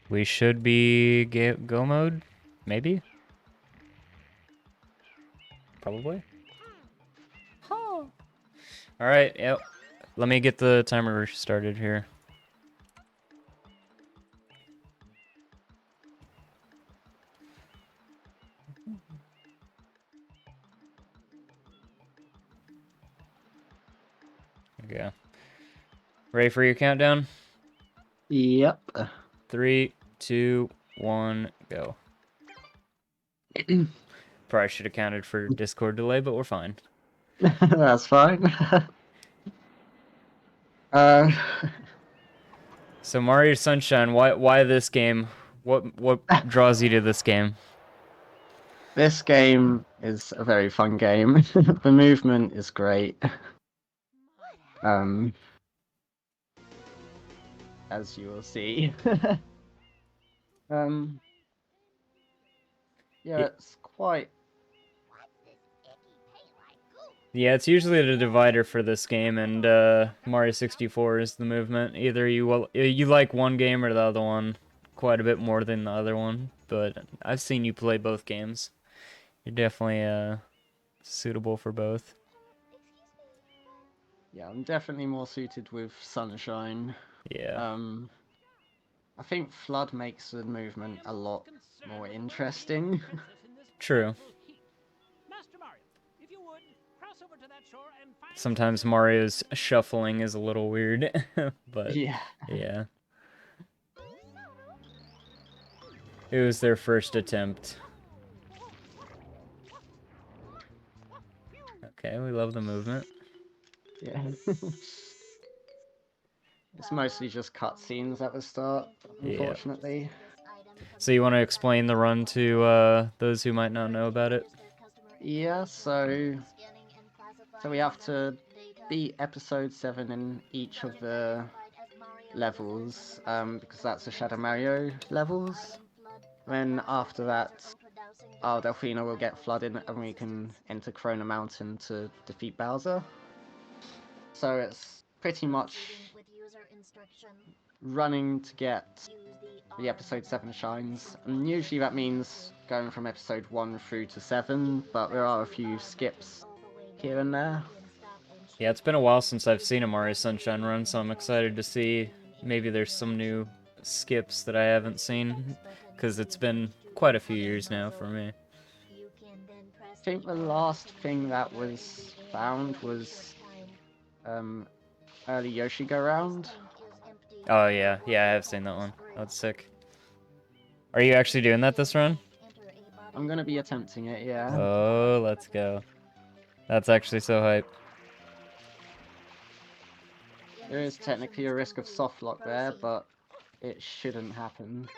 We should be go mode, maybe? Probably. Huh. Alright, yep. Let me get the timer started here. Okay. Ready for your countdown? Yep. 3, 2, 1, go. Probably should have counted for Discord delay, but we're fine. That's fine. uh, So Mario Sunshine, why this game? What draws you to this game? this game is a very fun game. The movement is great. Um, as you will see. um, yeah, it's quite. Yeah, it's usually the divider for this game, and Mario 64 is the movement. Either you like one game or the other one quite a bit more than the other one, but I've seen you play both games. You're definitely suitable for both. Yeah, I'm definitely more suited with Sunshine. Yeah. I think Flood makes the movement a lot more interesting. True. Sometimes Mario's shuffling is a little weird, but Yeah. yeah. It was their first attempt. Okay, we love the movement. Yeah. It's mostly just cutscenes at the start, Yeah. unfortunately. So you want to explain the run to those who might not know about it? Yeah, so we have to beat episode 7 in each of the levels, because that's the Shadow Mario levels. Then after that, our Delfino will get flooded and we can enter Corona Mountain to defeat Bowser. So it's pretty much running to get the episode 7 shines. And usually that means going from episode 1 through to 7, but there are a few skips here and there. Yeah, it's been a while since I've seen a Mario Sunshine run, so I'm excited to see maybe there's some new skips that I haven't seen, because it's been quite a few years now for me. I think the last thing that was found was early Yoshi Go Round. Oh yeah, I have seen that one. That's sick. Are you actually doing that this run? I'm gonna be attempting it, yeah. Oh, let's go. That's actually so hype. There is technically a risk of soft lock there, but it shouldn't happen.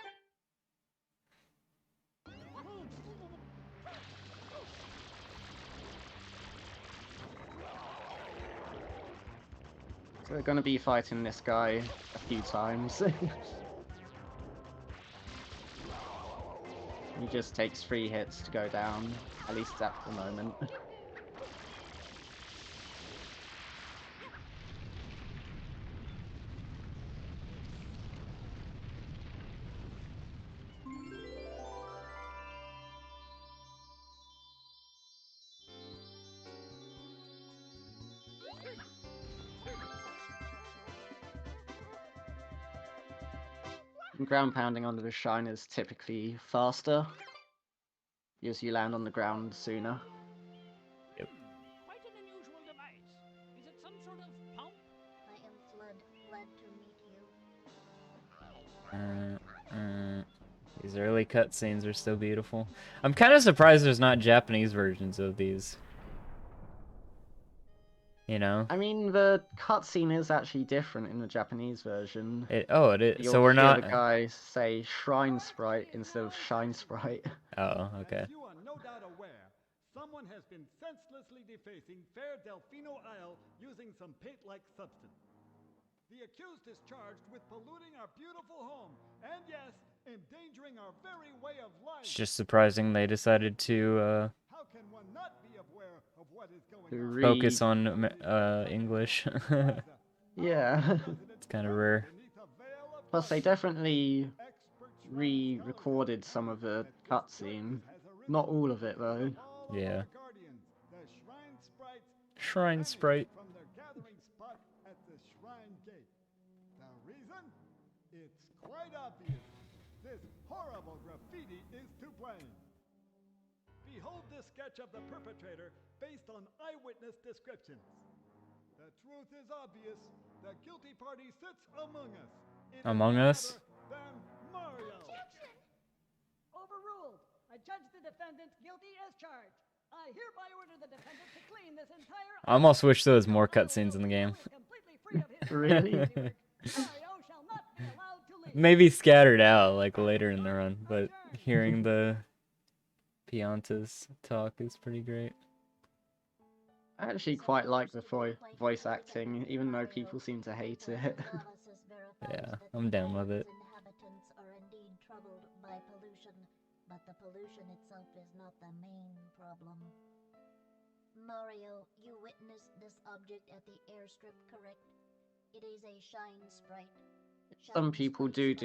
So we're gonna be fighting this guy a few times. He just takes 3 hits to go down, at least at the moment. Ground pounding under the shine is typically faster, because you land on the ground sooner. Yep. Quite an unusual device. Is it some sort of pump? I am Flood, glad to meet you. These early cutscenes are so beautiful. I'm kind of surprised there's not Japanese versions of these. You know? I mean, the cutscene is actually different in the Japanese version. It is. You'll So we're hear not. the guy say Shrine Sprite instead of Shine Sprite. Oh, okay. As you are no doubt aware, someone has been senselessly defacing fair Delfino Isle using some paint-like substance. The accused is charged with polluting our beautiful home, and yes, endangering our very way of life. It's just surprising they decided to How can one not be aware of what is going To on? focus on English. Yeah. It's kind of rare. Plus, they definitely re-recorded some of the cutscene. Not all of it though. Yeah. Guardians, the shrine sprites Shrine vanished sprite. from their gathering spot at the shrine gate. The reason? It's quite obvious. This horrible graffiti is to blame. Behold this sketch of the perpetrator based on eyewitness descriptions. The truth is obvious. The guilty party sits among us. It is Among none Us? other than Mario. Overruled. I judge the defendant guilty as charged. I hereby order the defendant to clean this entire. I almost wish there was more cutscenes in the game. Completely free of his Really? Mario shall not be allowed to leave. Maybe scattered out like later in the run, but hearing the Piantas talk is pretty great. I actually quite like the voice acting, even though people seem to hate it. Yeah, I'm down with it. Inhabitants are indeed troubled by pollution, but the pollution itself is not the main problem. Mario, you witnessed this object at the airstrip, correct? It is a shine sprite. Some people do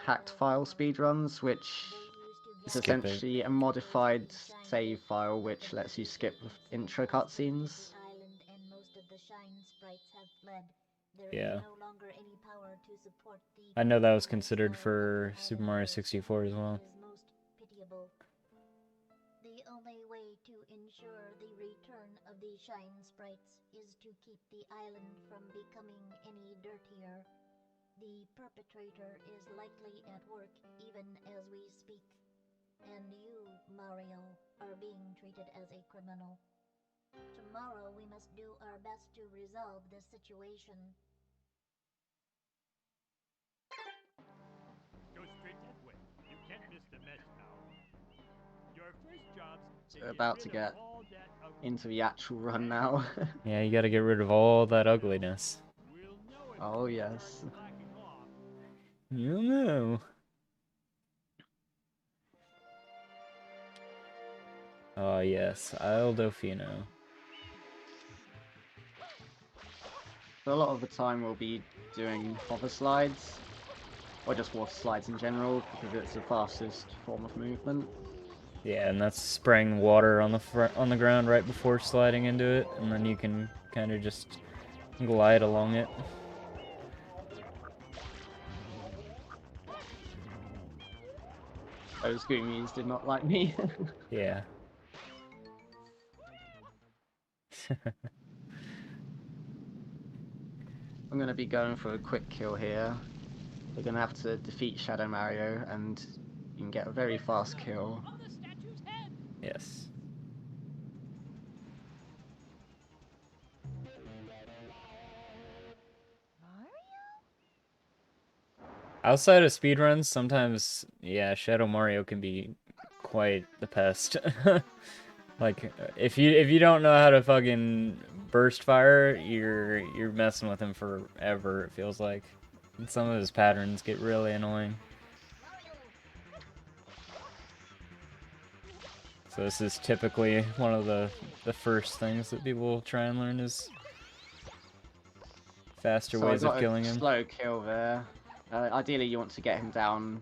hacked file speedruns, which is Skip it. essentially a modified save file which lets you skip the intro cutscenes. Yeah. I know that was considered for Super Mario 64 as well. The only way to ensure the return of the shine sprites is to keep the island from becoming any dirtier. The perpetrator is likely at work even as we speak. And you, Mario, are being treated as a criminal. Tomorrow we must do our best to resolve this situation. Go straight that way. You can't miss the mess now. Your first job's About to get into the actual run now. Yeah, you gotta get rid of all that ugliness. Oh yes. You know. Oh yes, Isle Delfino. So a lot of the time we'll be doing hover slides, or just water slides in general, because it's the fastest form of movement. Yeah, and that's spraying water on the ground right before sliding into it, and then you can kind of just glide along it. Those Goomies did not like me. Yeah. I'm gonna be going for a quick kill here. We're gonna have to defeat Shadow Mario, and you can get a very fast kill. Yes. Outside of speedruns, sometimes, yeah, Shadow Mario can be quite the pest. Like, if you don't know how to fucking burst fire, you're messing with him forever, it feels like. And some of his patterns get really annoying. So this is typically one of the first things that people try and learn is faster So I ways of got killing a him. slow kill there. Ideally you want to get him down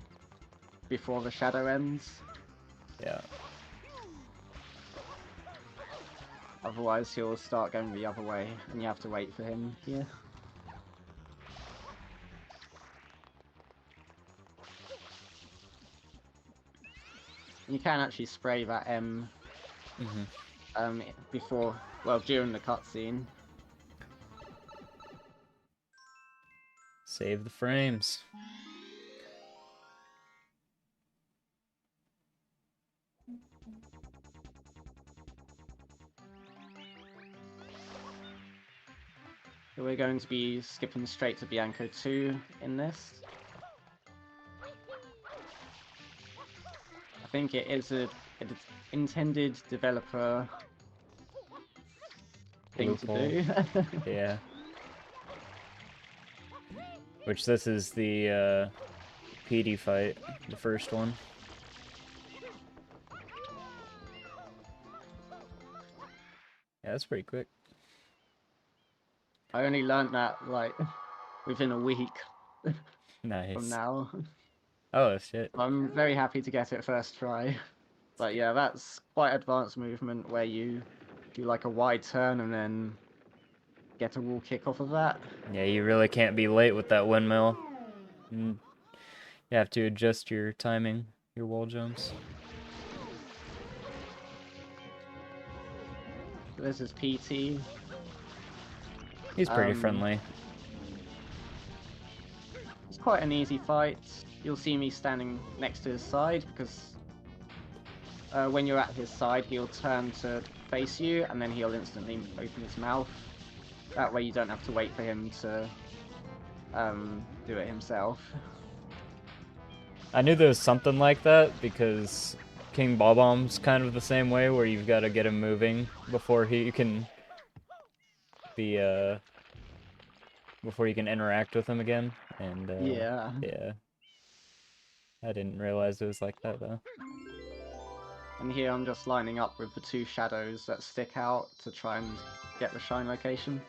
before the shadow ends. Yeah. Otherwise he'll start going the other way, and you have to wait for him here. You can actually spray that before, well, during the cutscene. Save the frames. So we're going to be skipping straight to Bianco 2 in this. I think it is an intended developer thing to do. Yeah. Which this is the PD fight, the first one. Yeah, that's pretty quick. I only learned that like within a week Nice. from now. Oh shit. I'm very happy to get it first try. But yeah, that's quite advanced movement where you do like a wide turn and then get a wall kick off of that. Yeah, you really can't be late with that windmill. You have to adjust your timing, your wall jumps. This is PT. He's pretty friendly. It's quite an easy fight. You'll see me standing next to his side because when you're at his side, he'll turn to face you and then he'll instantly open his mouth. That way you don't have to wait for him to do it himself. I knew there was something like that because King Bob-omb's kind of the same way, where you've got to get him moving before he can be before you can interact with him again. And Yeah. yeah, I didn't realize it was like that though. And here I'm just lining up with the two shadows that stick out to try and get the shine location.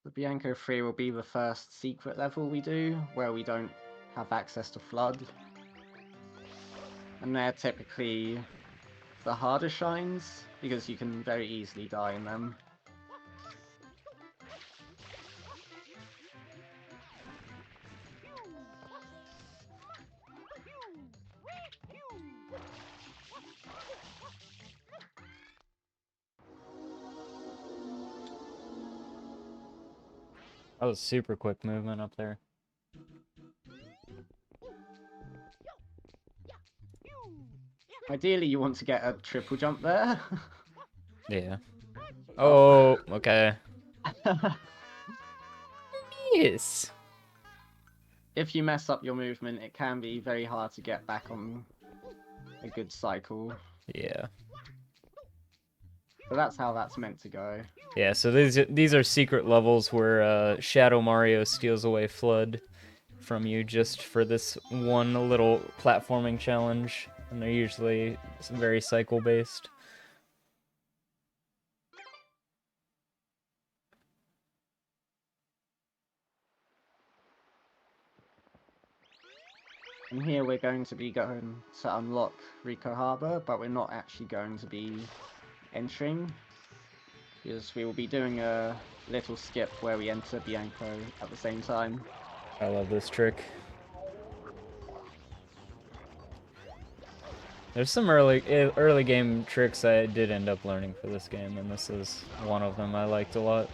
The Bianco 3 will be the first secret level we do, where we don't have access to Flood. And they're typically the harder shines, because you can very easily die in them. That was super quick movement up there. Ideally you want to get a triple jump there. Yeah. Oh, okay. Yes. If you mess up your movement, it can be very hard to get back on a good cycle. Yeah. But that's how that's meant to go. Yeah, so these are secret levels where Shadow Mario steals away Flood from you just for this one little platforming challenge, and they're usually very cycle based. And here we're going to be going to unlock Rico Harbor, but we're not actually going to be entering, because we will be doing a little skip where we enter Bianco at the same time. I love this trick. There's some early game tricks I did end up learning for this game, and this is one of them I liked a lot.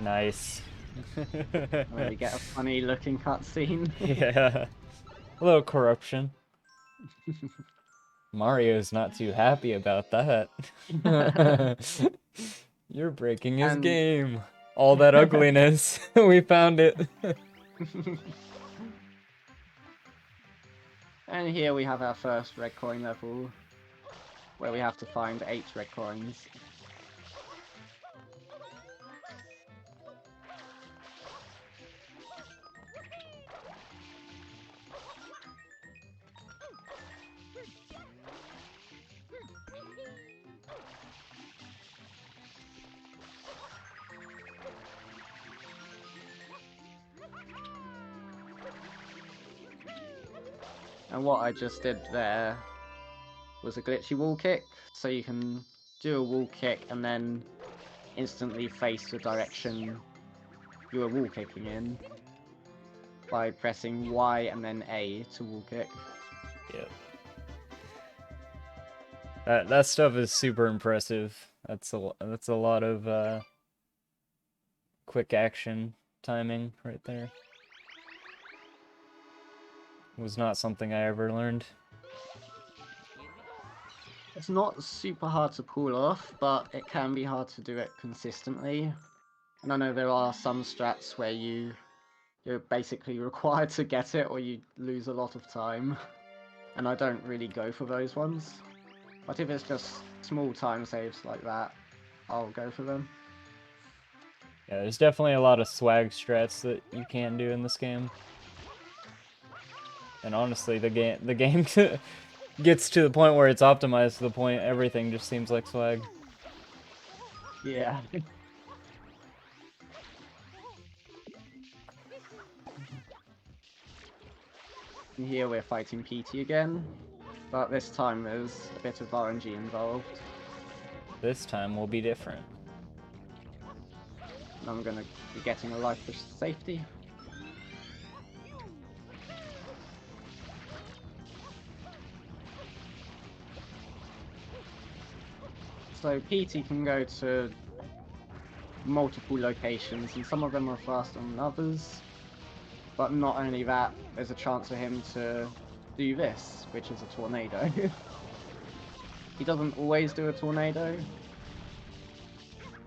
Nice. Where we get a funny looking cutscene. Yeah. A little corruption. Mario's not too happy about that. You're breaking his game. All that ugliness. We found it. And here we have our first red coin level, where we have to find 8 red coins. And what I just did there was a glitchy wall kick, so you can do a wall kick and then instantly face the direction you were wall kicking in by pressing Y and then A to wall kick. Yeah. That stuff is super impressive. That's a lot of quick action timing right there. Was not something I ever learned. It's not super hard to pull off, but it can be hard to do it consistently. And I know there are some strats where you're basically required to get it or you lose a lot of time. And I don't really go for those ones. But if it's just small time saves like that, I'll go for them. Yeah, there's definitely a lot of swag strats that you can do in this game. And honestly, the game gets to the point where it's optimized to the point everything just seems like swag. Yeah. And here we're fighting PT again, but this time there's a bit of RNG involved. This time will be different. And I'm gonna be getting a life for safety. So PT can go to multiple locations, and some of them are faster than others. But not only that, there's a chance for him to do this, which is a tornado. He doesn't always do a tornado,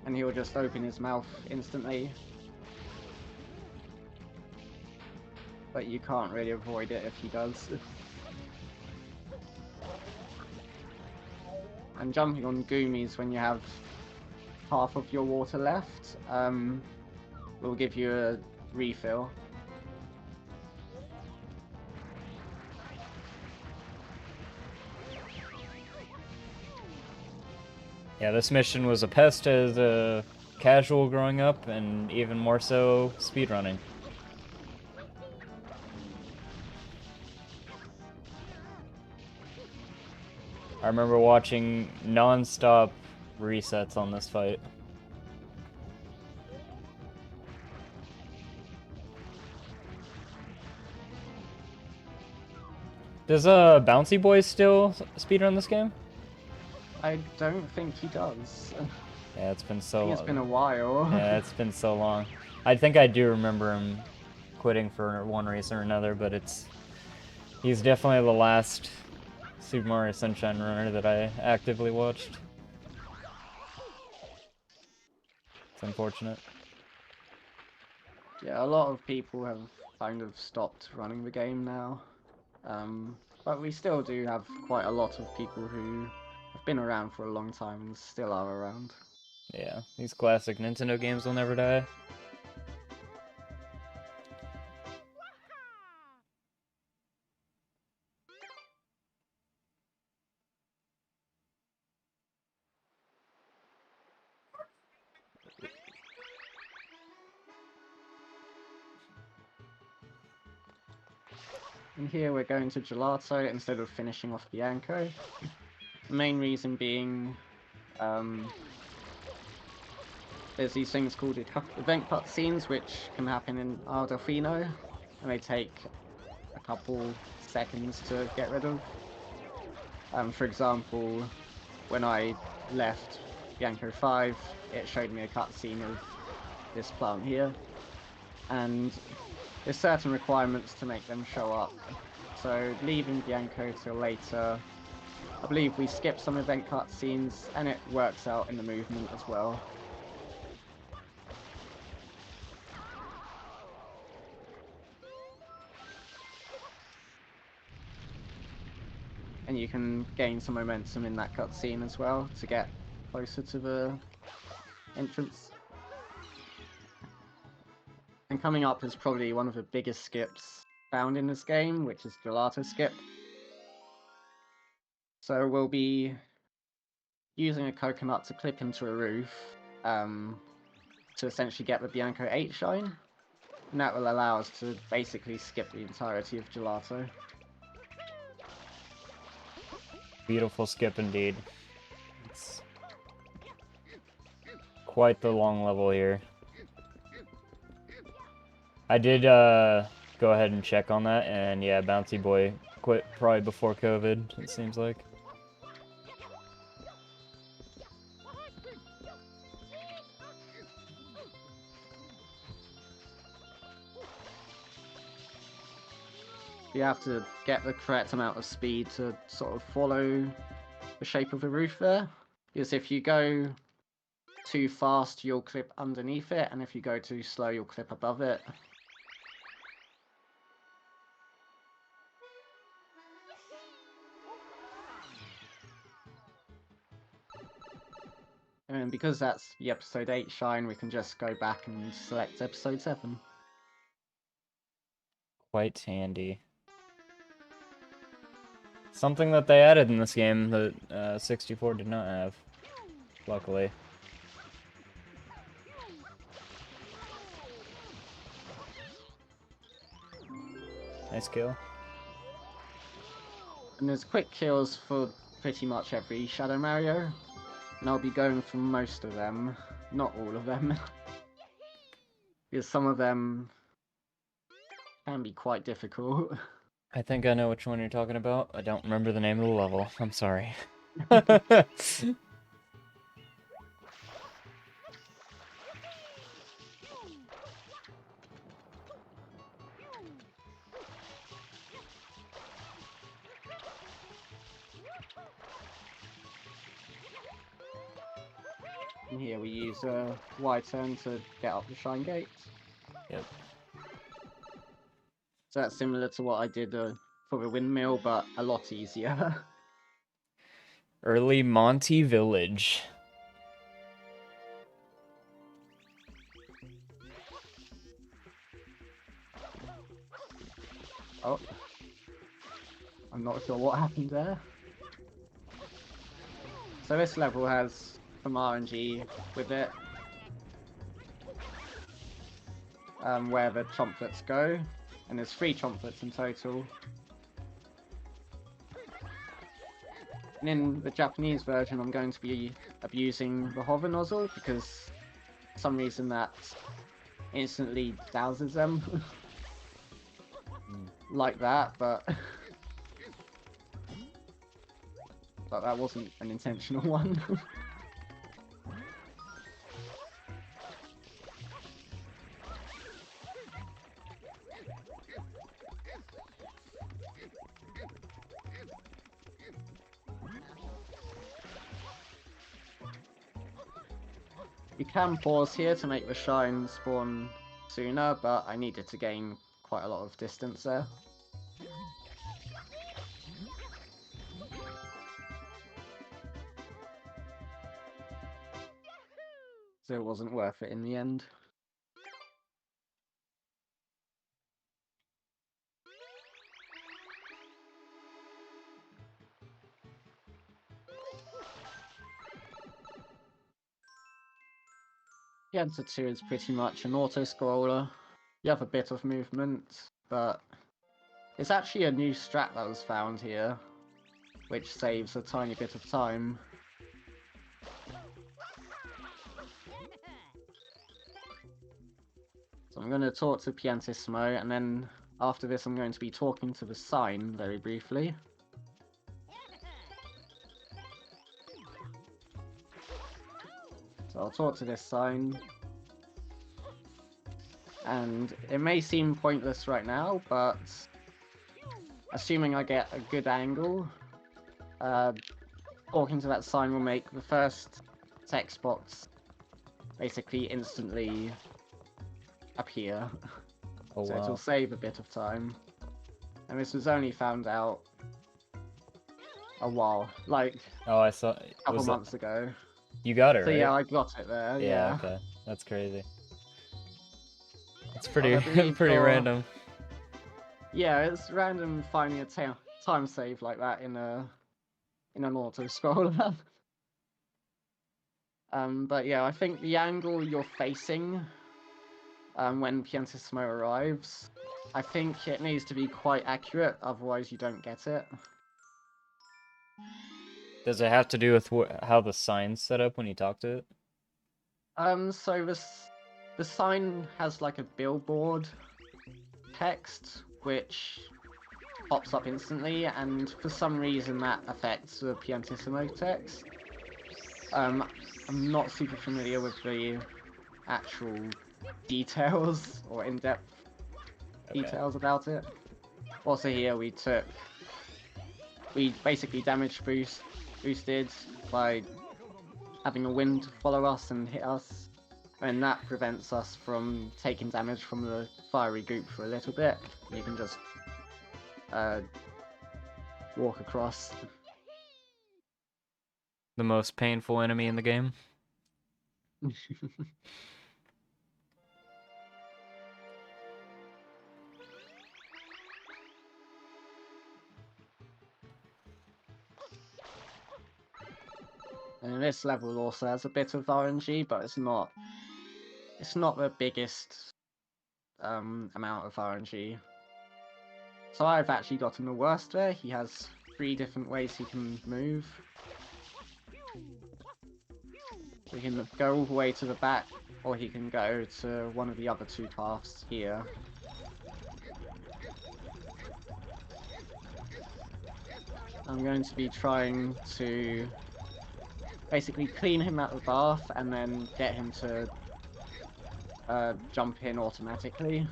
and he'll just open his mouth instantly. But you can't really avoid it if he does. And jumping on Goomies when you have half of your water left will give you a refill. Yeah, this mission was a pest as a casual growing up, and even more so speedrunning. I remember watching non-stop resets on this fight. Does Bouncy Boy still speedrun this game? I don't think he does. Yeah, it's been so I think it's been a while. Yeah, it's been so long. I think I do remember him quitting for one reason or another, but he's definitely the last Super Mario Sunshine runner that I actively watched. It's unfortunate. Yeah, a lot of people have kind of stopped running the game now. But we still do have quite a lot of people who have been around for a long time and still are around. Yeah, these classic Nintendo games will never die. And here we're going to Gelato instead of finishing off Bianco. The main reason being there's these things called event cutscenes which can happen in R. Delfino, and they take a couple seconds to get rid of. For example, when I left Bianco 5, it showed me a cutscene of this plant here, and there's certain requirements to make them show up. So leaving Bianco till later, I believe we skip some event cutscenes, and it works out in the movement as well. And you can gain some momentum in that cutscene as well to get closer to the entrance. And coming up is probably one of the biggest skips found in this game, which is Gelato Skip. So we'll be using a coconut to clip into a roof to essentially get the Bianco 8 shine. And that will allow us to basically skip the entirety of Gelato. Beautiful skip indeed. It's quite the long level here. I did go ahead and check on that, and yeah, Bouncy Boy quit probably before COVID, it seems like. You have to get the correct amount of speed to sort of follow the shape of the roof there. Because if you go too fast, you'll clip underneath it, and if you go too slow, you'll clip above it. And because that's the episode 8 shine, we can just go back and select episode 7. Quite handy. Something that they added in this game that 64 did not have, luckily. Nice kill. And there's quick kills for pretty much every Shadow Mario, and I'll be going for most of them, not all of them, because some of them can be quite difficult. I think I know which one you're talking about. I don't remember the name of the level. I'm sorry. And here we use a Y-turn to get up the Shine Gate. Yep. So that's similar to what I did for the windmill, but a lot easier. Early Monty Village. Oh. I'm not sure what happened there. So this level has some RNG with it. Where the chomplets go. And there's 3 chomplets in total. And in the Japanese version, I'm going to be abusing the hover nozzle because for some reason that instantly douses them. Like that, but that wasn't an intentional one. You can pause here to make the shine spawn sooner, but I needed to gain quite a lot of distance there. So it wasn't worth it in the end. Pianta 2 is pretty much an auto-scroller. You have a bit of movement, but it's actually a new strat that was found here, which saves a tiny bit of time. So I'm going to talk to Piantissimo, and then after this I'm going to be talking to the sign very briefly. So I'll talk to this sign. And it may seem pointless right now, but assuming I get a good angle, talking to that sign will make the first text box basically instantly appear. Oh, So wow. it'll save a bit of time. And this was only found out a while, like Oh, I saw. a couple months ago. You got it, So right? yeah, I got it there, yeah. Okay. That's crazy. That's I pretty believe pretty for- random. Yeah, it's random finding a time save like that in an auto scroller. But yeah, I think the angle you're facing when Piantissimo arrives, I think it needs to be quite accurate, otherwise you don't get it. Does it have to do with how the sign's set up when you talk to it? So the sign has like a billboard text which pops up instantly, and for some reason that affects the Piantissimo text. I'm not super familiar with the actual details or in-depth details about it. Also here we basically boosted by having a wind follow us and hit us, and that prevents us from taking damage from the fiery goop for a little bit. You can just walk across. The most painful enemy in the game. And this level also has a bit of RNG, but it's not the biggest amount of RNG. So I've actually gotten the worst there. He has 3 different ways he can move. He can go all the way to the back, or he can go to one of the other 2 paths here. I'm going to be trying to basically clean him out of the bath and then get him to jump in automatically.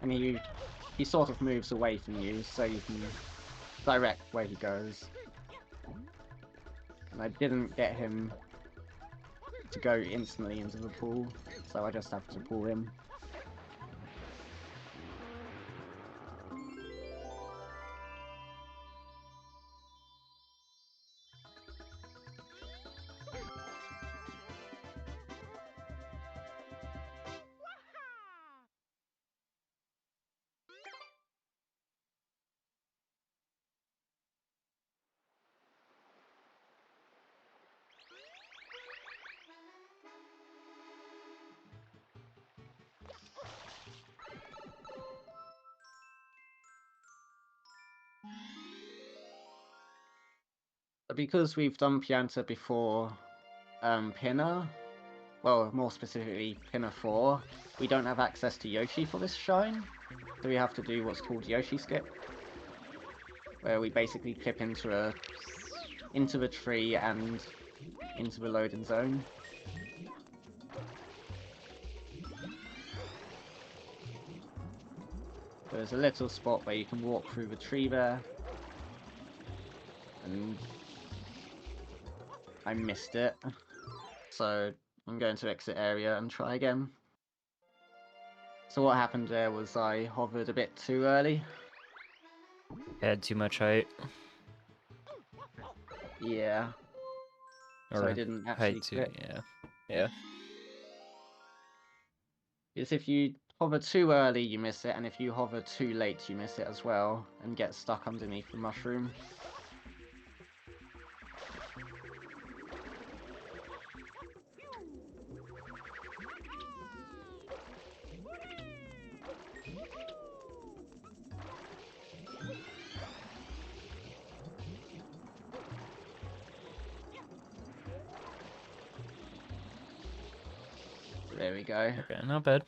And he sort of moves away from you, so you can direct where he goes. And I didn't get him to go instantly into the pool, so I just have to pull him. But because we've done Pianta before Pinna, well, more specifically Pinna 4, we don't have access to Yoshi for this shrine, so we have to do what's called Yoshi skip, where we basically clip into the tree and into the loading zone. There's a little spot where you can walk through the tree there, and I missed it, so I'm going to exit area and try again. So what happened there was I hovered a bit too early. Had too much height. Yeah. Or So I didn't actually height too, clip. yeah. Yeah. Because if you hover too early, you miss it, and if you hover too late, you miss it as well, and get stuck underneath the mushroom. There we go. Okay, not bad.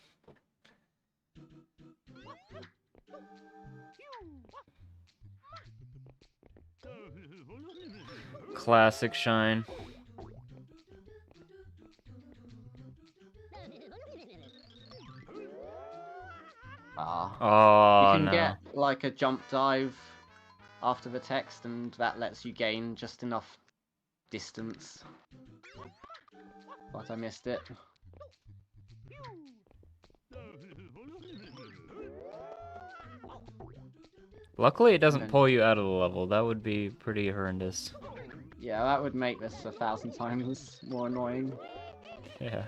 Classic shine. You Oh, can no. get like a jump dive after the text, and that lets you gain just enough distance. But I missed it. Luckily, it doesn't Okay. pull you out of the level. That would be pretty horrendous. Yeah, that would make this 1,000 times more annoying. Yeah.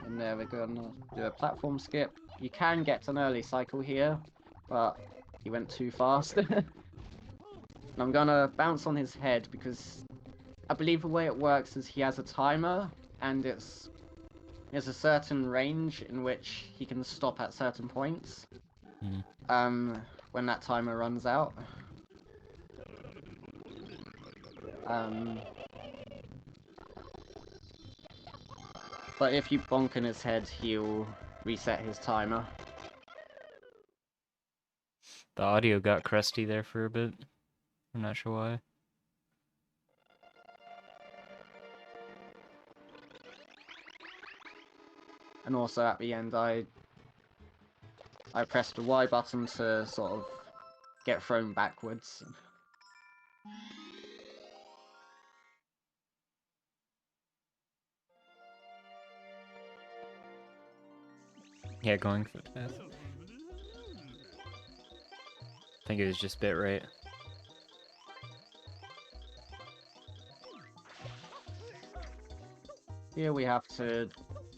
And there we're gonna do a platform skip. You can get an early cycle here, but he went too fast. And I'm gonna bounce on his head because I believe the way it works is he has a timer, and there's a certain range in which he can stop at certain points. When that timer runs out. But if you bonk in his head, he'll reset his timer. The audio got crusty there for a bit. I'm not sure why. And also at the end, I pressed the Y button to sort of get thrown backwards. Yeah, going for that. I think it was just bit rate. Here we have to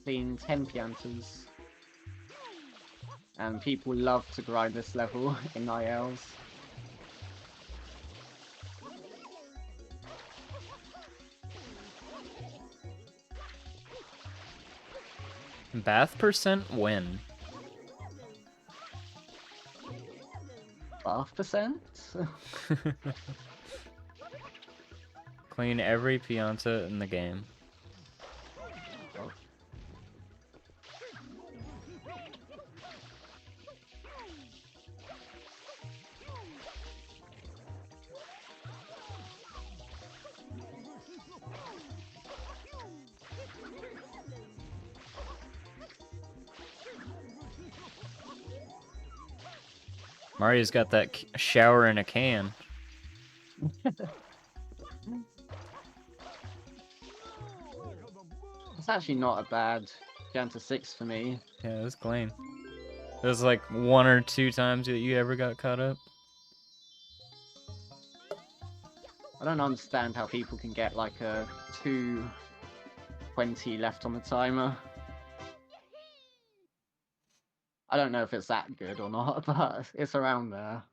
clean 10 piantas. And people love to grind this level in ILs. Bath percent win. Bath percent? Clean every pianta in the game. Oh. Mario's got that shower in a can. It's actually not a bad Pianta 6 for me. Yeah, it was clean. It was like 1 or 2 times that you ever got caught up. I don't understand how people can get like a 2:20 left on the timer. I don't know if it's that good or not, but it's around there.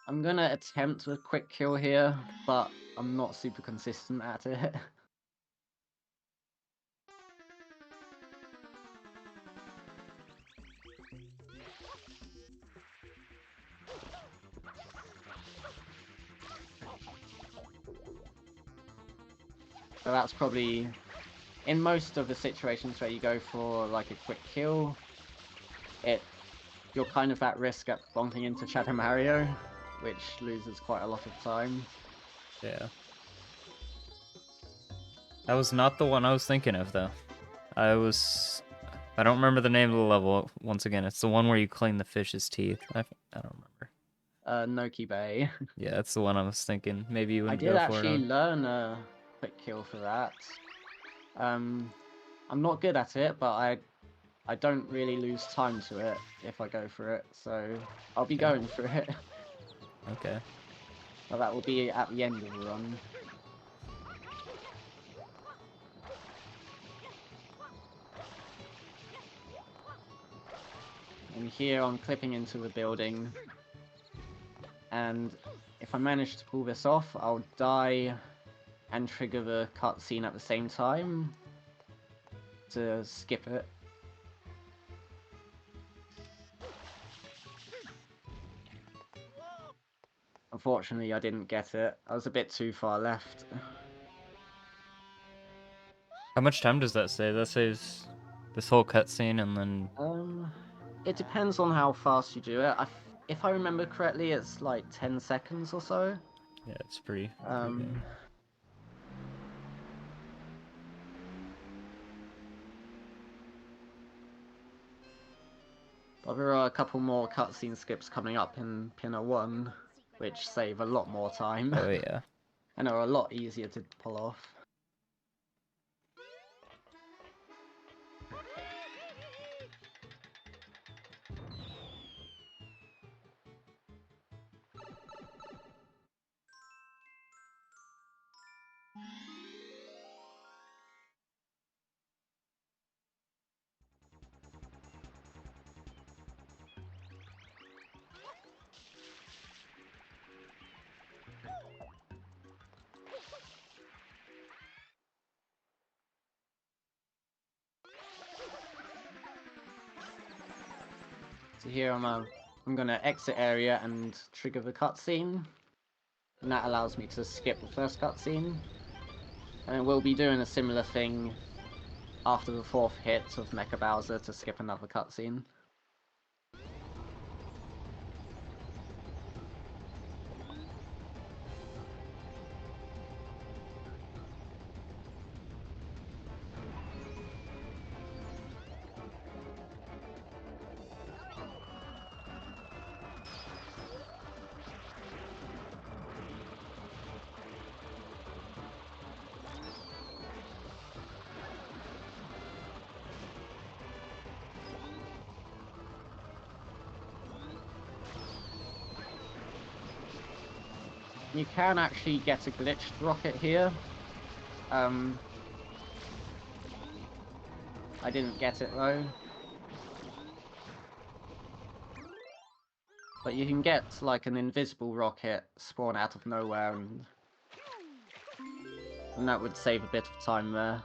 I'm gonna attempt a quick kill here, but I'm not super consistent at it. So that's probably, in most of the situations where you go for like a quick kill, you're kind of at risk at bumping into Shadow Mario, which loses quite a lot of time. Yeah. That was not the one I was thinking of, though. I don't remember the name of the level, once again. It's the one where you clean the fish's teeth. I don't remember. Noki Bay. Yeah, that's the one I was thinking. Maybe you I wouldn't did go for it. actually learn a quick kill for that. I'm not good at it, but I don't really lose time to it if I go for it, so I'll be going for it. Okay. But that will be at the end of the run. And here I'm clipping into the building, and if I manage to pull this off, I'll die and trigger the cutscene at the same time to skip it. Unfortunately, I didn't get it. I was a bit too far left. How much time does that say? That says this whole cutscene and then... It depends on how fast you do it. If I remember correctly, it's like 10 seconds or so. Yeah, it's pretty Um, good. But there are a couple more cutscene skips coming up in Pinner 1, which save a lot more time. Oh, yeah. And are a lot easier to pull off. So here I'm gonna exit area and trigger the cutscene, and that allows me to skip the first cutscene. And we'll be doing a similar thing after the 4th hit of Mecha Bowser to skip another cutscene. You can actually get a glitched rocket here. I didn't get it though. But you can get like an invisible rocket spawn out of nowhere, and that would save a bit of time there.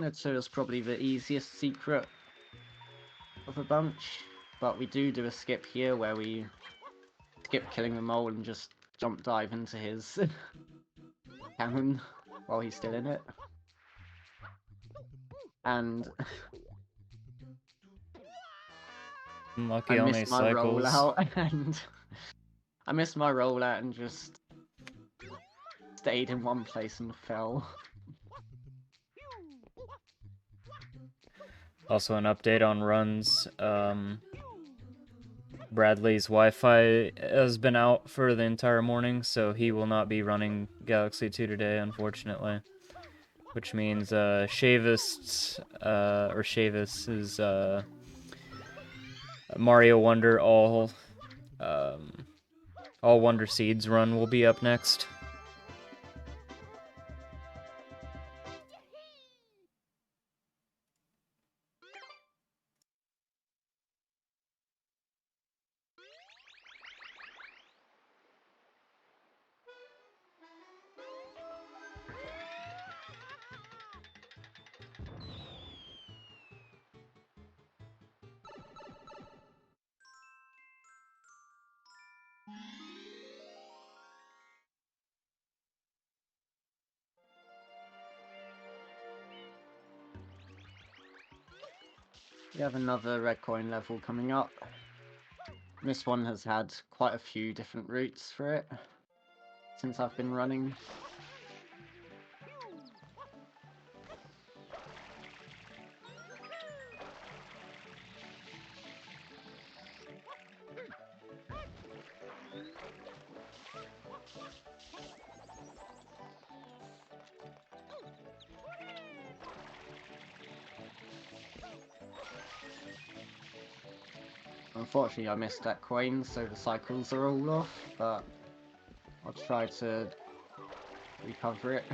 I'd say it's probably the easiest secret of a bunch, but we do a skip here where we skip killing the mole and just jump dive into his cannon while he's still in it. And Unlucky I on missed these my cycles. rollout and just stayed in one place and fell. Also an update on runs. Bradley's Wi-Fi has been out for the entire morning, so he will not be running Galaxy 2 today, unfortunately. Which means Shavis is Mario Wonder all Wonder Seeds run will be up next. We have another red coin level coming up. This one has had quite a few different routes for it since I've been running. Unfortunately, I missed that coin, so the cycles are all off, but I'll try to recover it.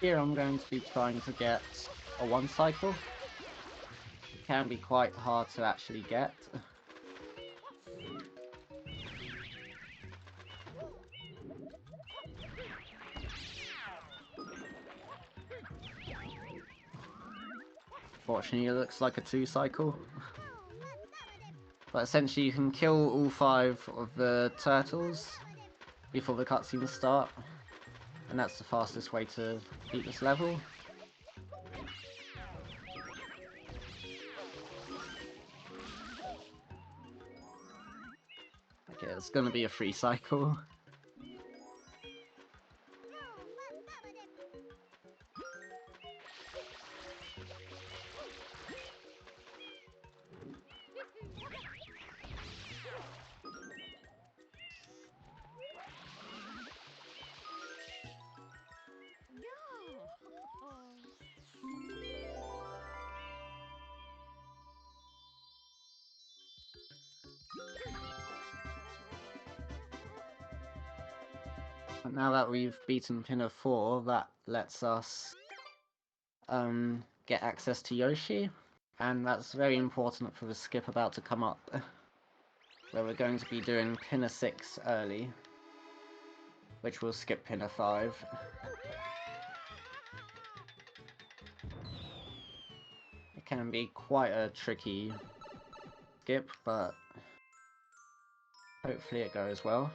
Here I'm going to be trying to get a one cycle. It can be quite hard to actually get. Fortunately, it looks like a 2-cycle. But essentially, you can kill all 5 of the turtles before the cutscenes start. And that's the fastest way to beat this level. Okay, it's gonna be a 3-cycle. Now that we've beaten Pinner 4, that lets us get access to Yoshi, and that's very important for the skip about to come up, where we're going to be doing Pinner 6 early, which will skip Pinner 5. It can be quite a tricky skip, but hopefully it goes well.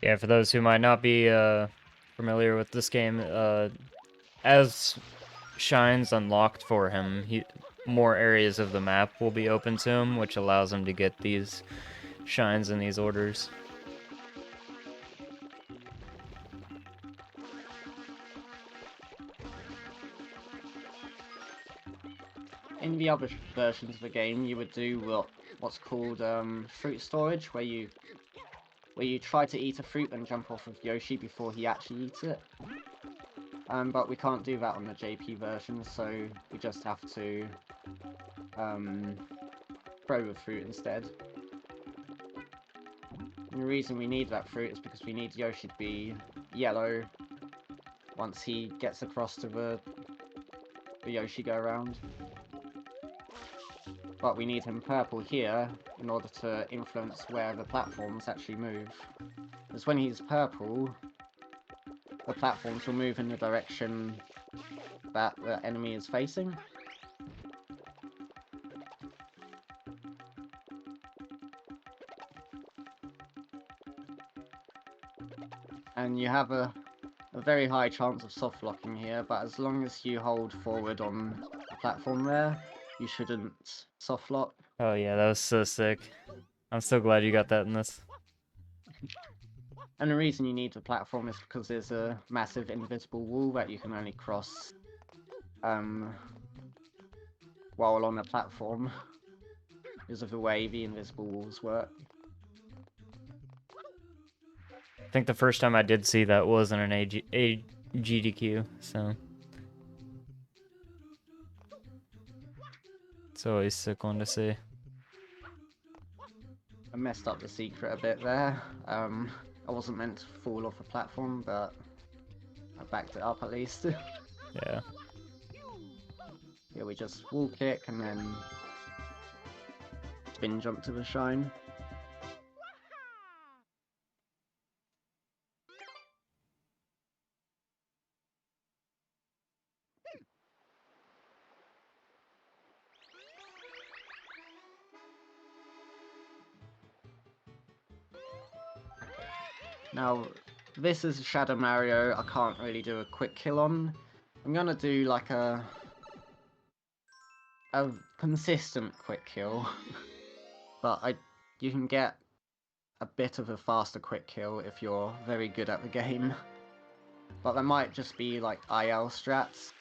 Yeah, for those who might not be familiar with this game, as shines unlocked for him, more areas of the map will be open to him, which allows him to get these shines in these orders. In the other versions of the game, you would do what's called fruit storage, where you try to eat a fruit and jump off of Yoshi before he actually eats it. But we can't do that on the JP version, so we just have to throw the fruit instead. And the reason we need that fruit is because we need Yoshi to be yellow once he gets across to the Yoshi go-around. But we need him purple here in order to influence where the platforms actually move. Because when he's purple, the platforms will move in the direction that the enemy is facing. And you have a very high chance of soft locking here, but as long as you hold forward on the platform there, you shouldn't soft lock. Oh yeah, that was so sick. I'm so glad you got that in this. And the reason you need the platform is because there's a massive invisible wall that you can only cross while on a platform, because of the way the invisible walls work. I think the first time I did see that was in an GDQ, so it's always a sick one to see. I messed up the secret a bit there. I wasn't meant to fall off a platform, but I backed it up at least. Yeah. Yeah, we just wall kick and then spin jump to the shine. Now, this is Shadow Mario I can't really do a quick kill on. I'm gonna do like a consistent quick kill, but you can get a bit of a faster quick kill if you're very good at the game. But there might just be like IL strats.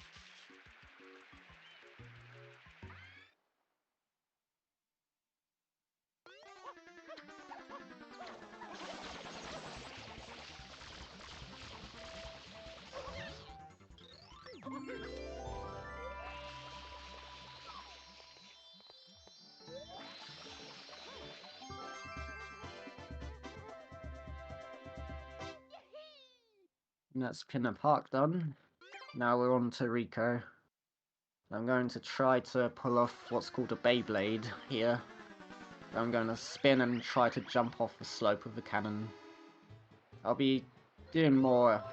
And that's Pinner Park done. Now we're on to Rico. I'm going to try to pull off what's called a Beyblade here. I'm going to spin and try to jump off the slope of the cannon. I'll be doing more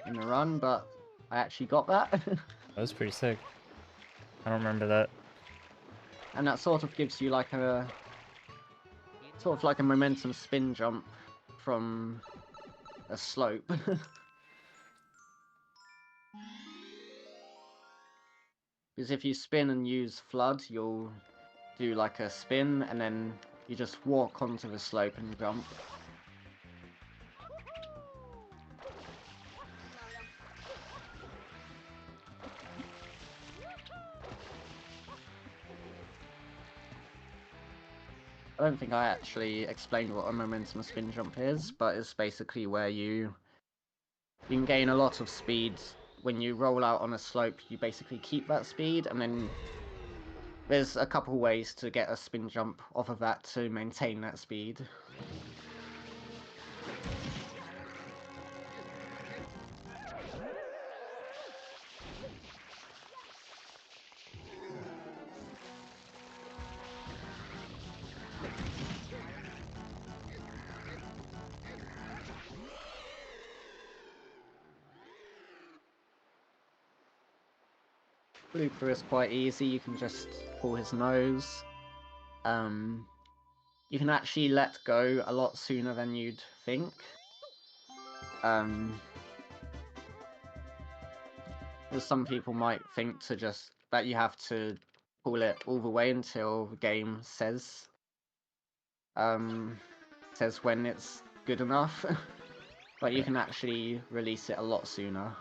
in the run, but I actually got that. That was pretty sick. I don't remember that. And that sort of gives you like a momentum spin jump from a slope. Because if you spin and use flood, you'll do like a spin and then you just walk onto the slope and jump. I don't think I actually explained what a momentum spin jump is, but it's basically where you can gain a lot of speed. When you roll out on a slope, you basically keep that speed, and then there's a couple ways to get a spin jump off of that to maintain that speed. Blooper is quite easy, you can just pull his nose. You can actually let go a lot sooner than you'd think. Because some people might think that you have to pull it all the way until the game says when it's good enough. But you can actually release it a lot sooner.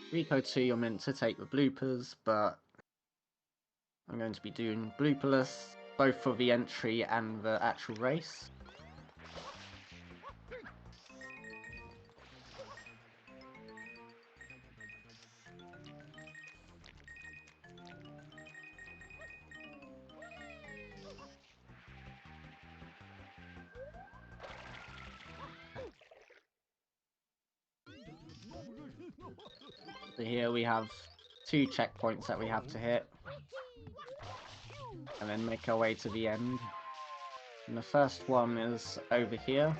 Rico 2, you're meant to take the bloopers, but I'm going to be doing blooperless, both for the entry and the actual race. So here we have 2 checkpoints that we have to hit, and then make our way to the end. And the first one is over here,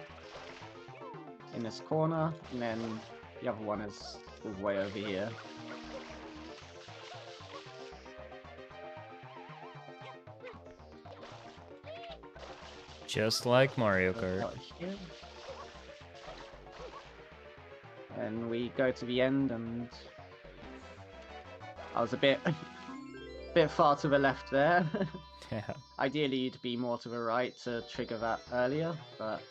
in this corner, and then the other one is all the way over here. Just like Mario Kart. And we go to the end, and I was a bit far to the left there. Yeah. Ideally, you'd be more to the right to trigger that earlier, but...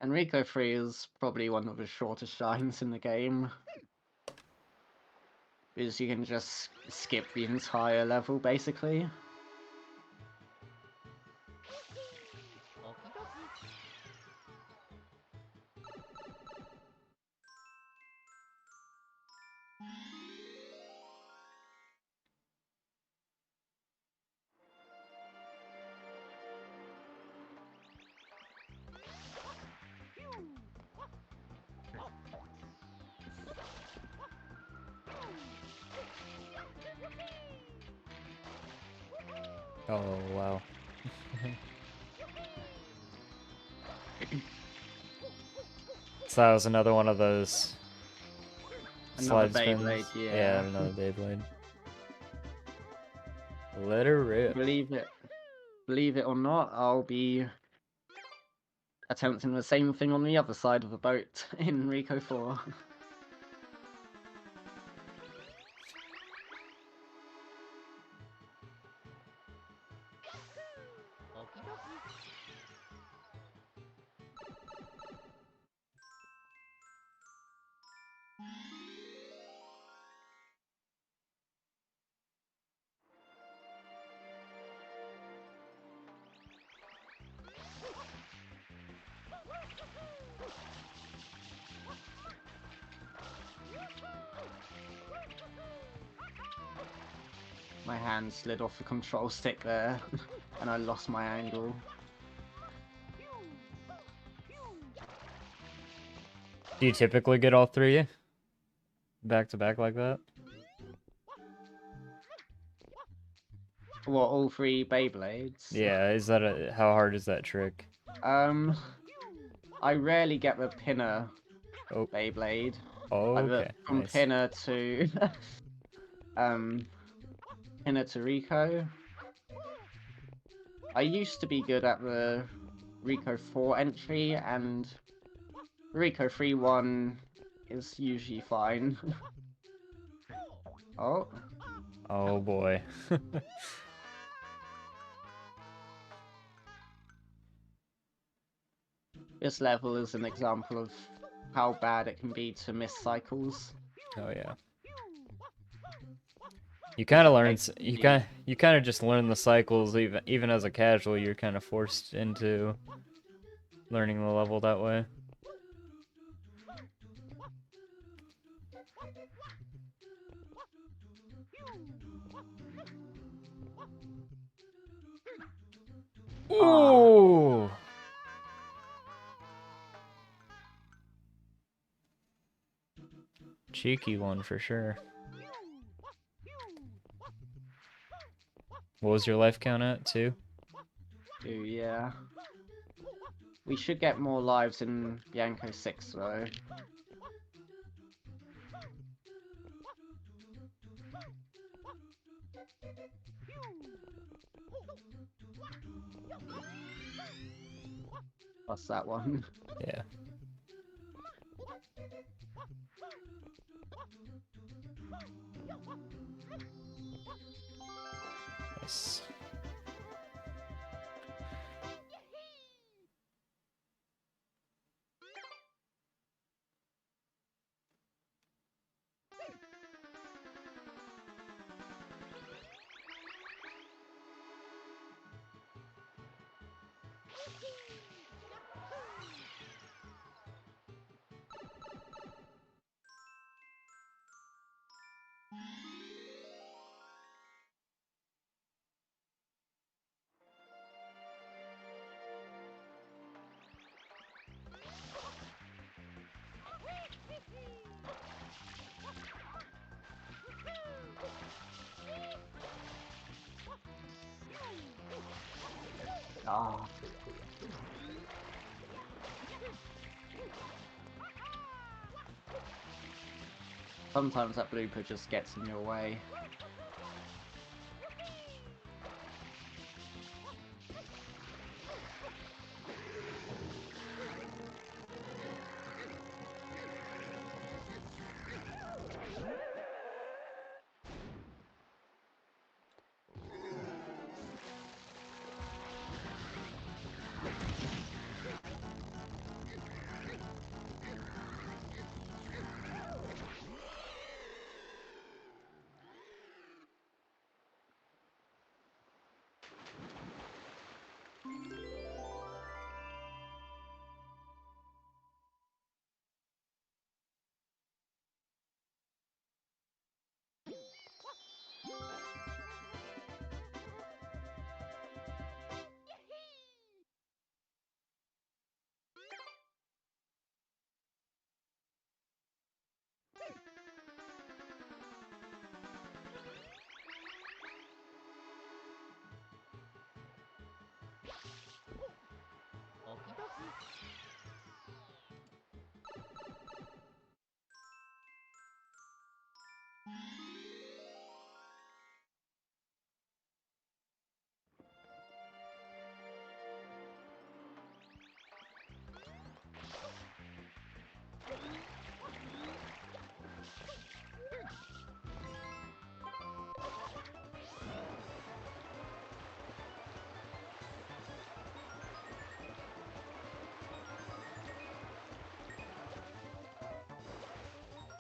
Enrico 3 is probably one of the shortest shines in the game. Because you can just skip the entire level, basically. Oh, wow. So that was another one of those Another slide spins. Beyblade, yeah. Yeah, another Beyblade. Let her rip. Believe it or not, I'll be attempting the same thing on the other side of the boat in Rico 4. My hand slid off the control stick there, and I lost my angle. Do you typically get all three back to back like that? What, all three Beyblades? Yeah, is that how hard is that trick? I rarely get the pinner Oh, Beyblade. oh Like okay, from nice. pinner to pinner to Rico. I used to be good at the Rico 4 entry, and Rico 3 1 is usually fine. Oh. Oh boy. This level is an example of how bad it can be to miss cycles. Oh yeah. You kind of learn. Basically, You kind of just learn the cycles. Even as a casual, you're kind of forced into learning the level that way. Ooh. Cheeky one for sure. What was your life count at? 2? yeah. We should get more lives in Bianco 6 though. What's that one? Yeah. Nice. Ah. Sometimes that blooper just gets in your way.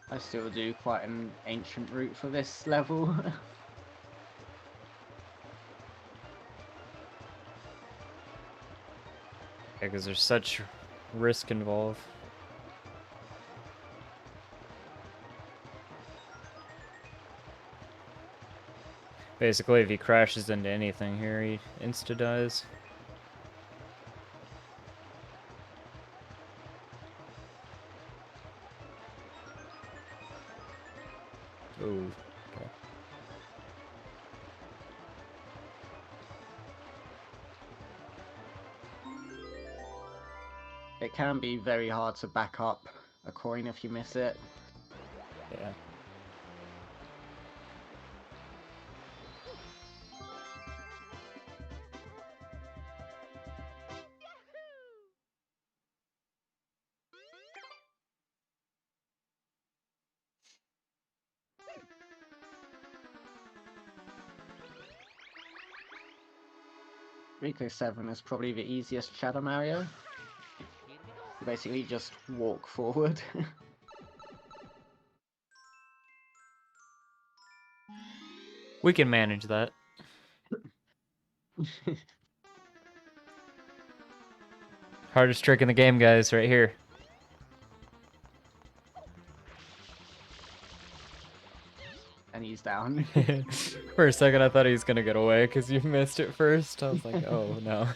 I still do quite an ancient route for this level. Yeah, because there's such risk involved. Basically, if he crashes into anything here, he insta-dies. Ooh. Okay. It can be very hard to back up a coin if you miss it. Yeah. Rico 7 is probably the easiest Shadow Mario. You basically just walk forward. We can manage that. Hardest trick in the game, guys, right here. And he's down. For a second, I thought he was gonna get away because you missed it first. I was like, oh no.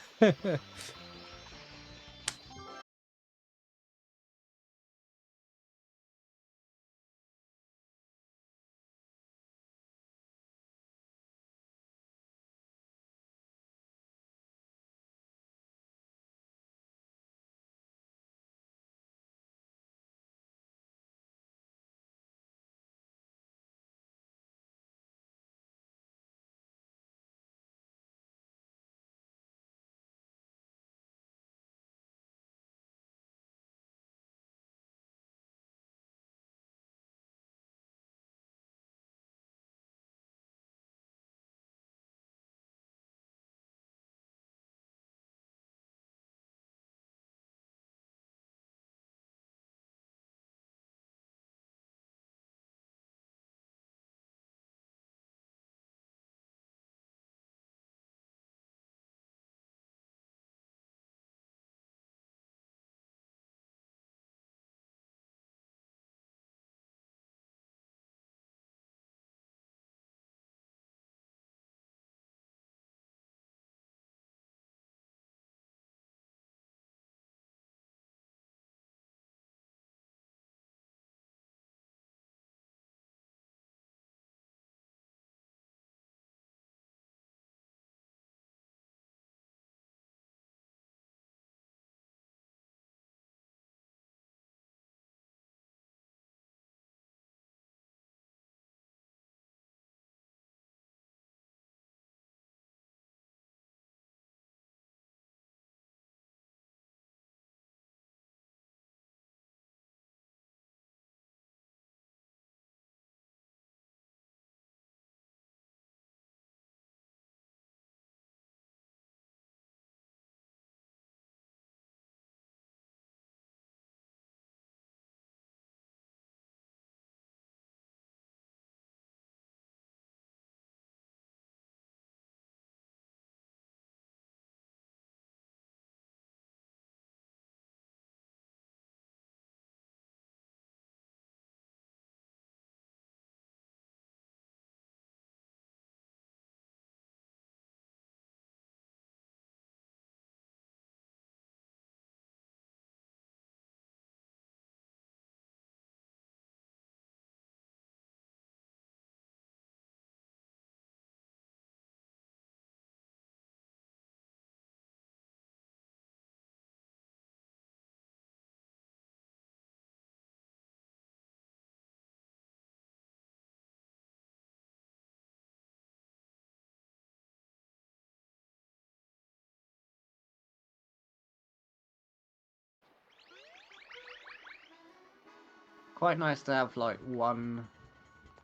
Quite nice to have like one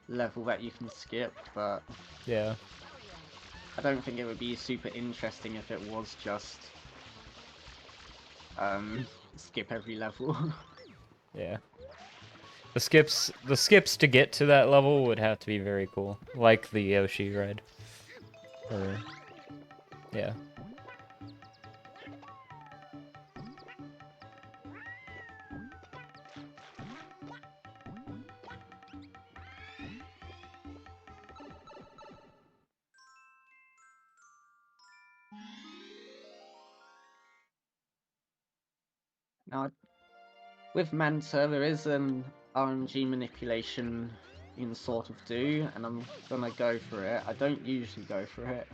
level that you can skip, but Yeah. I don't think it would be super interesting if it was just skip every level. Yeah. The skips to get to that level would have to be very cool. Like the Yoshi ride. Or yeah. Now, with Manta, there is an RNG manipulation you can sort of do, and I'm gonna go for it. I don't usually go for it,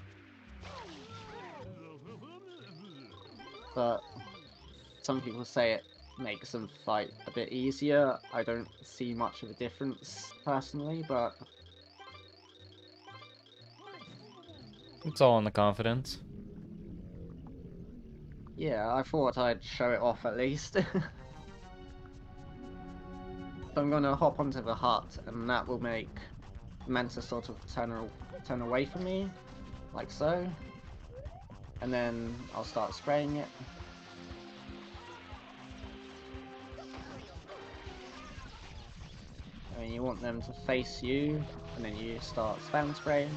but some people say it makes them fight a bit easier. I don't see much of a difference personally, but It's all in the confidence. yeah, I thought I'd show it off at least. So I'm gonna hop onto the hut, and that will make Manta sort of turn away from me, like so. And then I'll start spraying it. And you want them to face you, and then you start spam spraying.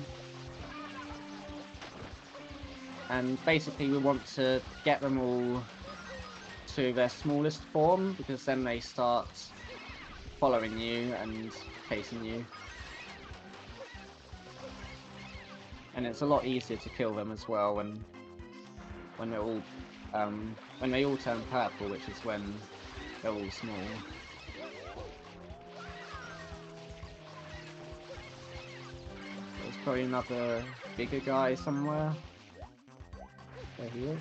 And basically we want to get them all to their smallest form, because then they start following you and chasing you. And it's a lot easier to kill them as well when they're all when they all turn purple, which is when they're all small. There's probably another bigger guy somewhere. There he is.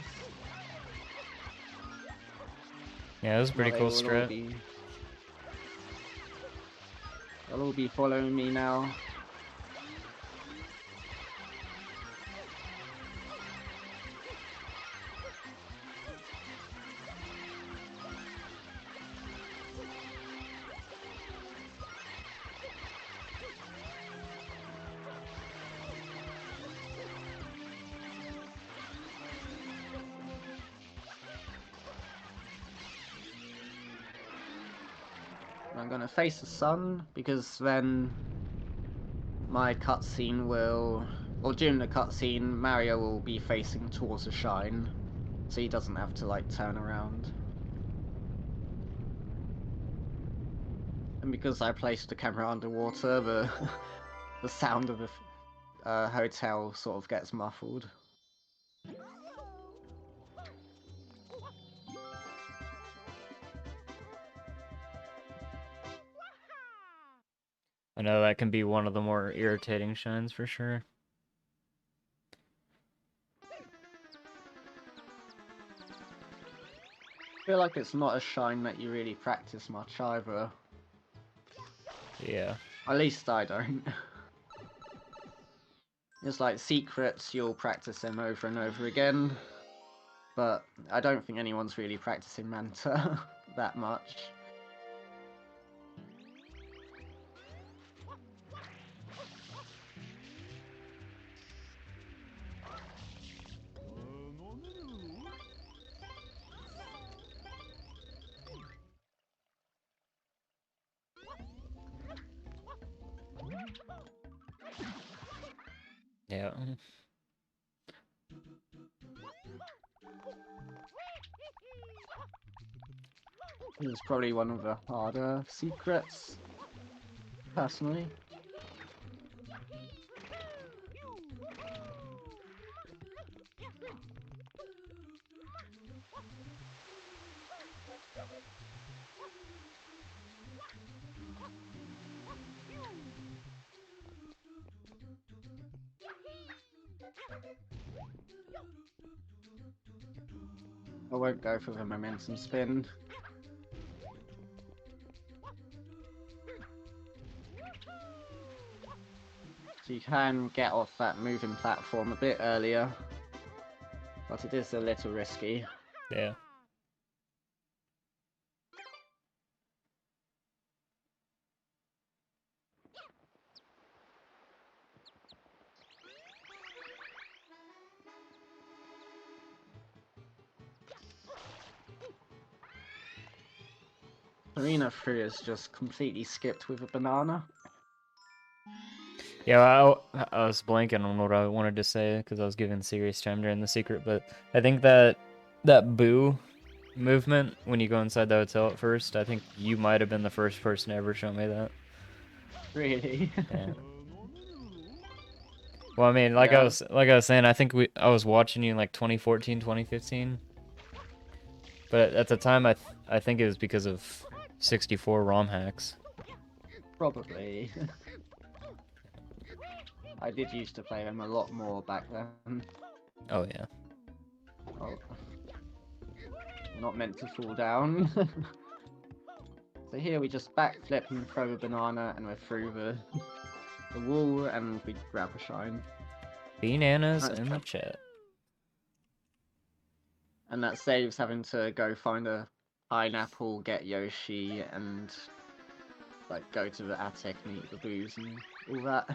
Yeah, it was a pretty Now cool strat. They'll all be following me now. I'm gonna face the sun, because then my cutscene will, or during the cutscene, Mario will be facing towards the shine, so he doesn't have to like turn around. And because I placed the camera underwater, the the sound of the hotel sort of gets muffled. I know that can be one of the more irritating shines for sure. I feel like it's not a shine that you really practice much either. Yeah. At least I don't. It's like secrets, you'll practice them over and over again. But I don't think anyone's really practicing Manta that much. Yeah. This is probably one of the harder secrets, personally. I won't go for the momentum spin. So you can get off that moving platform a bit earlier, but it is a little risky. Yeah. Arena 3 is just completely skipped with a banana. Yeah, I was blanking on what I wanted to say because I was given serious time during the secret, but I think that boo movement when you go inside the hotel at first, I think you might have been the first person to ever show me that. Really? Yeah. Well, I mean, like Yeah. I was saying, I think I was watching you in like 2014, 2015. But at the time, I think it was because of 64 ROM hacks. Probably. I did used to play them a lot more back then. Oh yeah. Oh, not meant to fall down. So here we just backflip and throw a banana and we're through the wall and we grab a shine. Bananas That's in the fun. chat. And that saves having to go find a pineapple, get Yoshi, and like go to the attic and eat the booze and all that.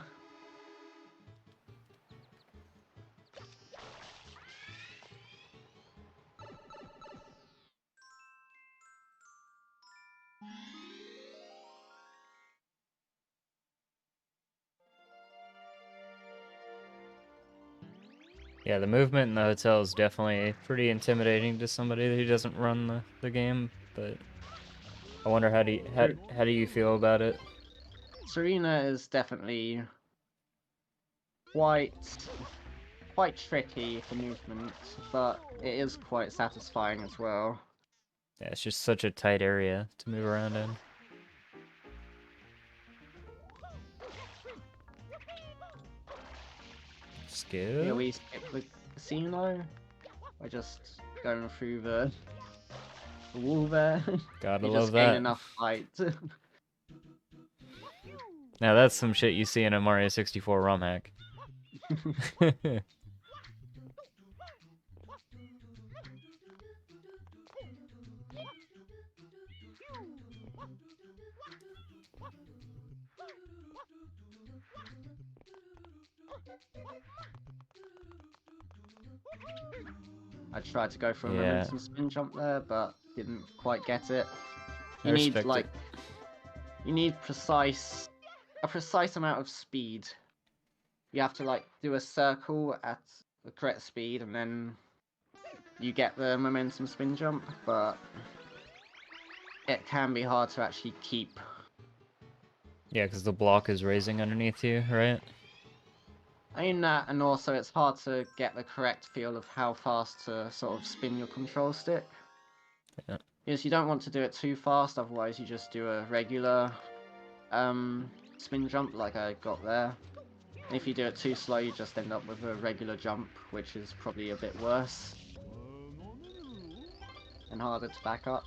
Yeah, the movement in the hotel is definitely pretty intimidating to somebody who doesn't run the game, but I wonder how do you feel about it? Serena is definitely quite tricky for movement, but it is quite satisfying as well. Yeah, it's just such a tight area to move around in. Here Skip. we skip the casino by just going through the wall there. Gotta You love just gain that. enough height. Now that's some shit you see in a Mario 64 ROM hack. I tried to go for a Yeah, momentum spin jump there, but didn't quite get it. I You need respect it. you need a precise amount of speed. You have to like do a circle at the correct speed, and then you get the momentum spin jump. But it can be hard to actually keep. Yeah, because the block is raising underneath you, right? I mean that, and also it's hard to get the correct feel of how fast to sort of spin your control stick. Yeah. Because you don't want to do it too fast, otherwise you just do a regular spin jump like I got there. And if you do it too slow, you just end up with a regular jump, which is probably a bit worse and harder to back up.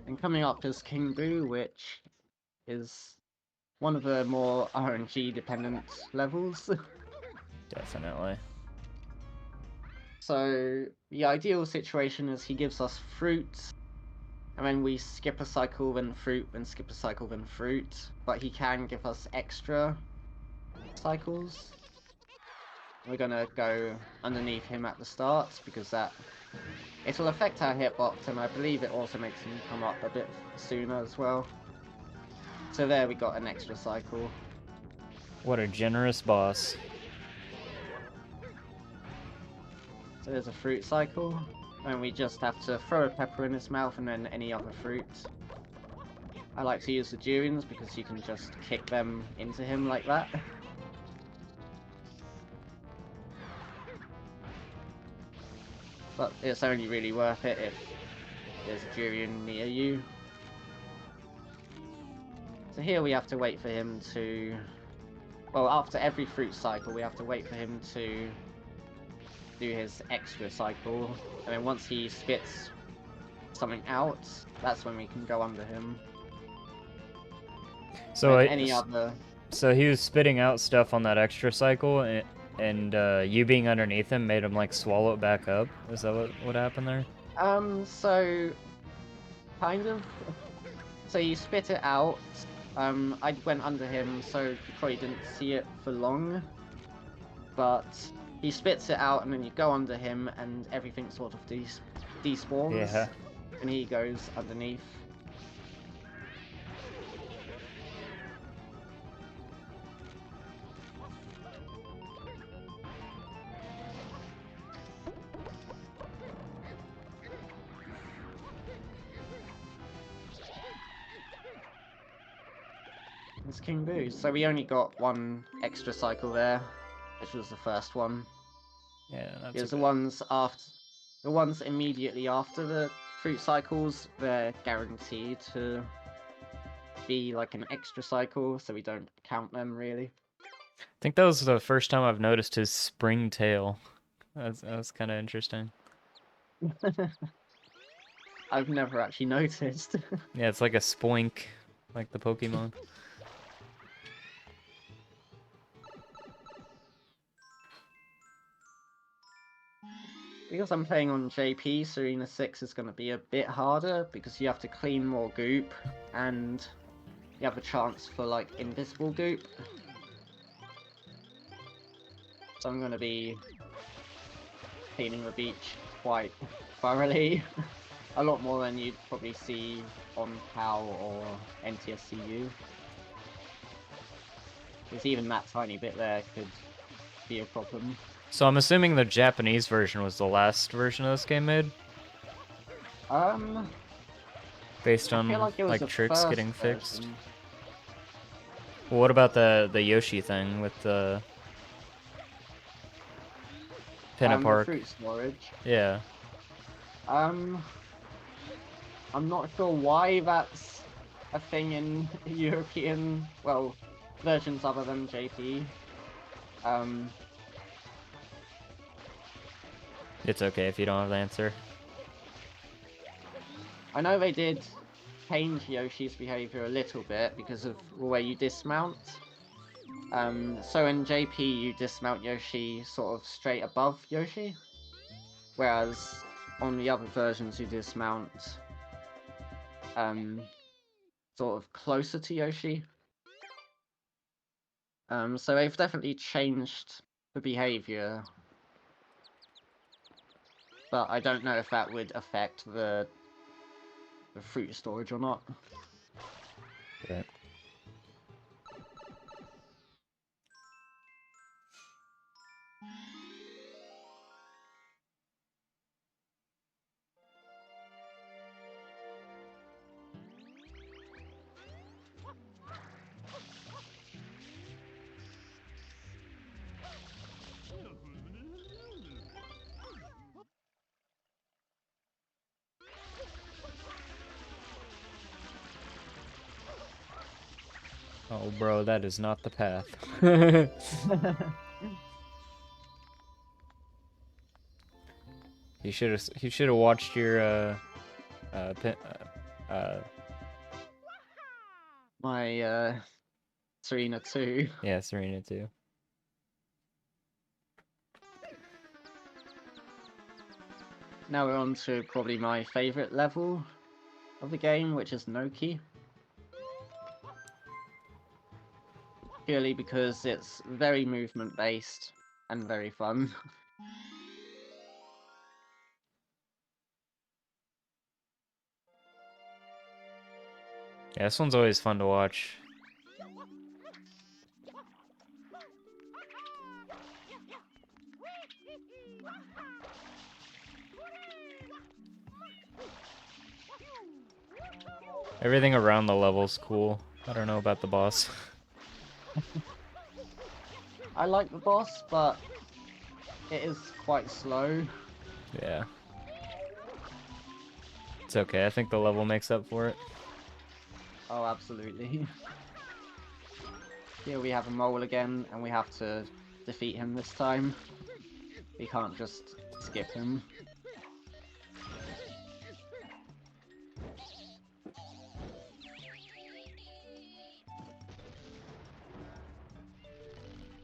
And coming up is King Boo, which is one of the more RNG dependent levels. Definitely. So the ideal situation is he gives us fruit, and then we skip a cycle, then fruit, then skip a cycle, then fruit. But he can give us extra cycles. We're gonna go underneath him at the start because it'll affect our hitbox, and I believe it also makes him come up a bit sooner as well. So there we got an extra cycle. What a generous boss. So there's a fruit cycle, and we just have to throw a pepper in his mouth and then any other fruit. I like to use the durians because you can just kick them into him like that. But it's only really worth it if there's a durian near you. So here we have to wait for him to... Well, after every fruit cycle, we have to wait for him to do his extra cycle. And then once he spits something out, that's when we can go under him. So Any other... So he was spitting out stuff on that extra cycle, and you being underneath him made him like swallow it back up. Is that what happened there? So... Kind of. So you spit it out. I went under him, so you probably didn't see it for long. But he spits it out, and then you go under him, and everything sort of despawns. Yeah. And he goes underneath. It's King Boo. So we only got one extra cycle there, which was the first one. Yeah, that's Because okay. the ones immediately after the fruit cycles, they're guaranteed to be like an extra cycle, so we don't count them really. I think that was the first time I've noticed his spring tail. That's kind of interesting. I've never actually noticed. Yeah, it's like a spoink, like the Pokemon. Because I'm playing on JP, Serena 6 is going to be a bit harder because you have to clean more goop and you have a chance for like invisible goop. So I'm going to be cleaning the beach quite thoroughly. A lot more than you'd probably see on PAL or NTSCU. Because even that tiny bit there could be a problem. So I'm assuming the Japanese version was the last version of this game made, based I feel on like it was like the tricks first getting fixed. version. Well, what about the Yoshi thing with the Pinna The Park? fruit storage. Yeah. I'm not sure why that's a thing in European, well, versions other than JP. It's okay if you don't have the answer. I know they did change Yoshi's behavior a little bit because of the way you dismount. So in JP you dismount Yoshi sort of straight above Yoshi, whereas on the other versions you dismount sort of closer to Yoshi. So they've definitely changed the behavior, but I don't know if that would affect the fruit storage or not. Right. Oh, bro, that is not the path. You should have watched your pin, My Serena 2. yeah, Serena too. Now we're on to probably my favourite level of the game, which is Noki. Purely because it's very movement based and very fun. Yeah, this one's always fun to watch. Everything around the level's cool. I don't know about the boss. I like the boss, but it is quite slow. Yeah. It's okay, I think the level makes up for it. Oh, absolutely. Here we have a mole again, and we have to defeat him this time. We can't just skip him.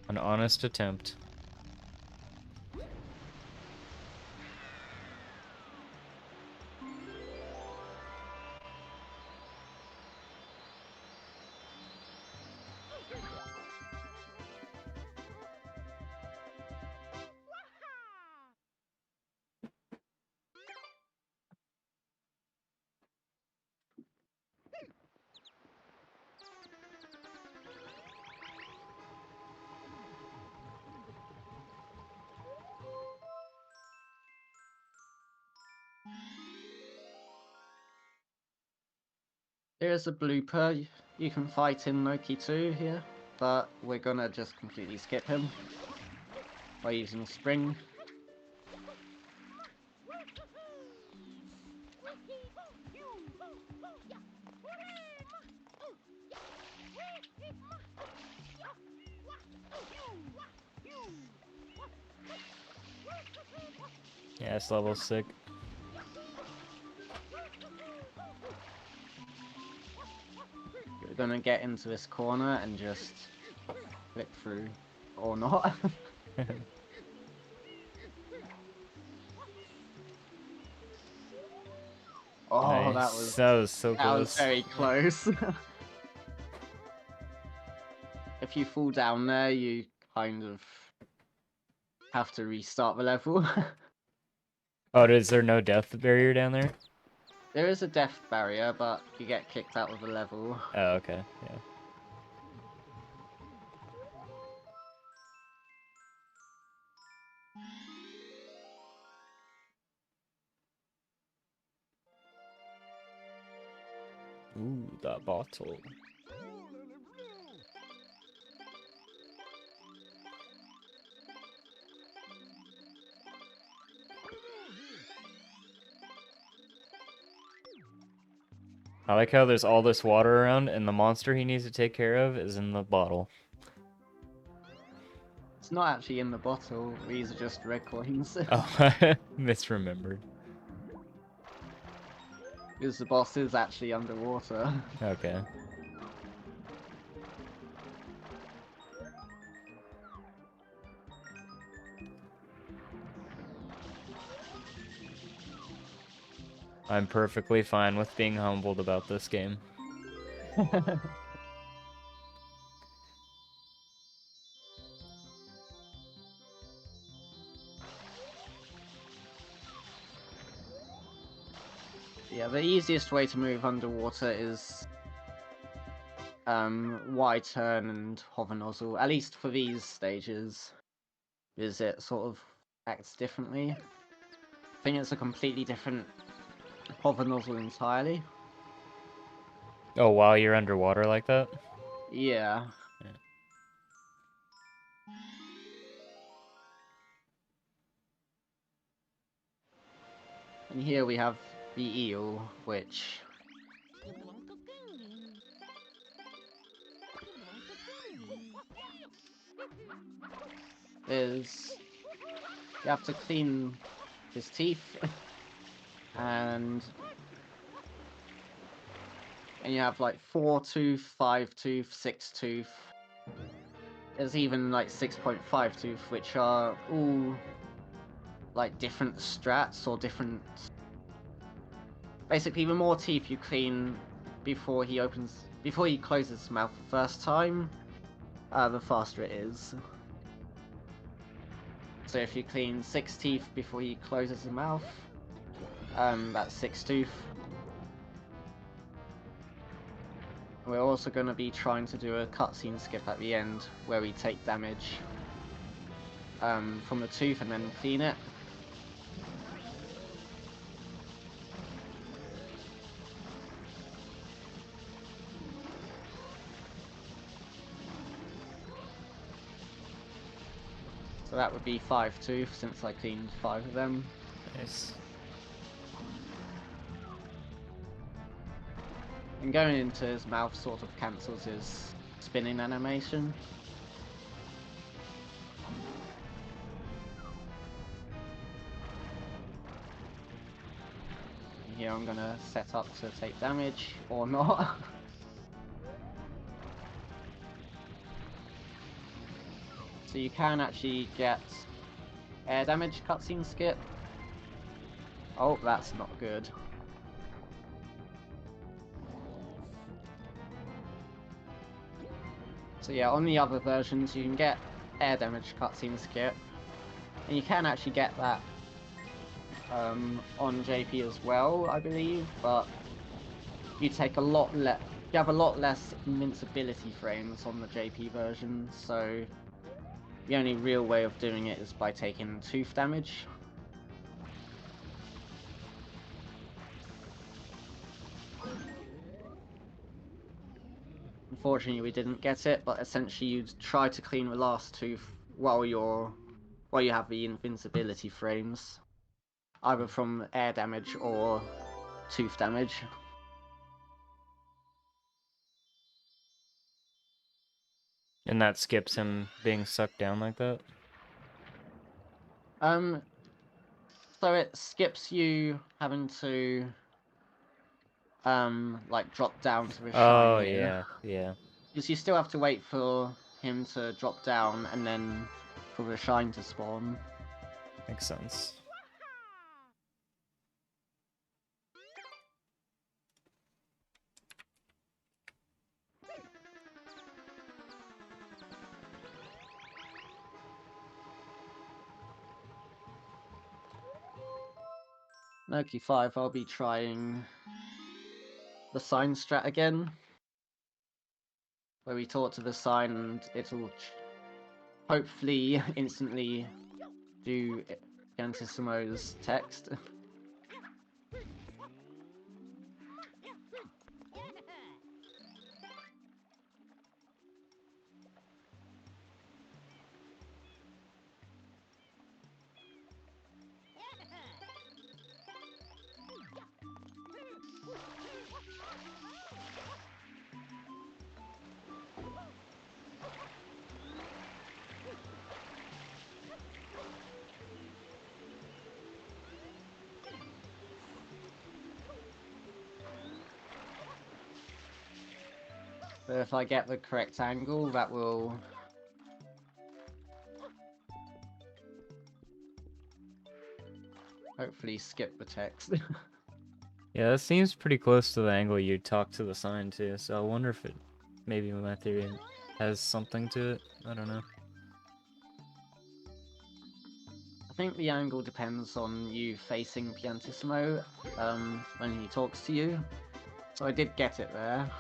An honest attempt. There is a blooper You can fight in Loki 2 here, but we're gonna just completely skip him by using Spring. Yeah, this level's sick. You're gonna get into this corner and just flip through, or not. Oh, Nice. That was so that was close. very close. If you fall down there, you kind of have to restart the level. Oh, is there no death barrier down there? There is a death barrier, but you get kicked out of the level. Oh, okay. Yeah. Ooh, that bottle. I like how there's all this water around, and the monster he needs to take care of is in the bottle. It's not actually in the bottle, these are just red coins. Oh, misremembered. Because the boss is actually underwater. Okay. I'm perfectly fine with being humbled about this game. Yeah, the easiest way to move underwater is wide turn and hover nozzle, at least for these stages, because it sort of acts differently. I think it's a completely different hover nozzle entirely. Oh, while you're underwater like that? Yeah. Yeah. And here we have the eel, which is... You have to clean his teeth, and you have like 4 tooth, 5 tooth, 6 tooth. There's even like 6.5 tooth, which are all like different strats or different. Basically, the more teeth you clean before he closes his mouth the first time, the faster it is. So if you clean 6 teeth before he closes his mouth, that's 6 tooth. We're also going to be trying to do a cutscene skip at the end where we take damage from the tooth and then clean it. So that would be 5 tooth since I cleaned 5 of them. Nice. And going into his mouth sort of cancels his spinning animation. And here I'm gonna set up to take damage, or not. So you can actually get air damage cutscene skip. Oh, that's not good. So yeah, on the other versions you can get air damage cutscene skip. And you can actually get that on JP as well, I believe, but you take a lot less. You have a lot less invincibility frames on the JP version, so the only real way of doing it is by taking tooth damage. Unfortunately, we didn't get it, but essentially you'd try to clean the last tooth while you have the invincibility frames, either from air damage or tooth damage. And that skips him being sucked down like that? So it skips you having to like drop down to the Oh, shine here. yeah. Because you still have to wait for him to drop down and then for the shine to spawn. Makes sense. Noki 5, I'll be trying the sign strat again, where we talk to the sign and it'll hopefully instantly do Piantissimo's text. But if I get the correct angle, that will hopefully skip the text. Yeah, that seems pretty close to the angle you talk to the sign too, so I wonder if it maybe my theory has something to it. I don't know. I think the angle depends on you facing Piantissimo when he talks to you. So I did get it there.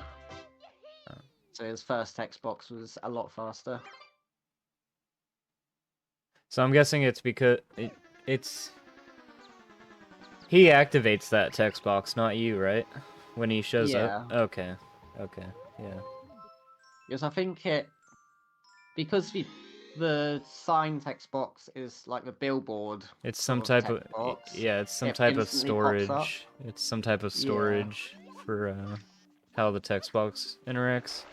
So his first text box was a lot faster. So I'm guessing it's because it's he activates that text box, not you, right? When he shows up. Yeah. Okay. Yeah. Because I think because the sign text box is like the billboard It's some sort of type of text box, yeah, it's some it type of instantly pops up. storage. It's some type of Yeah. storage for how the text box interacts.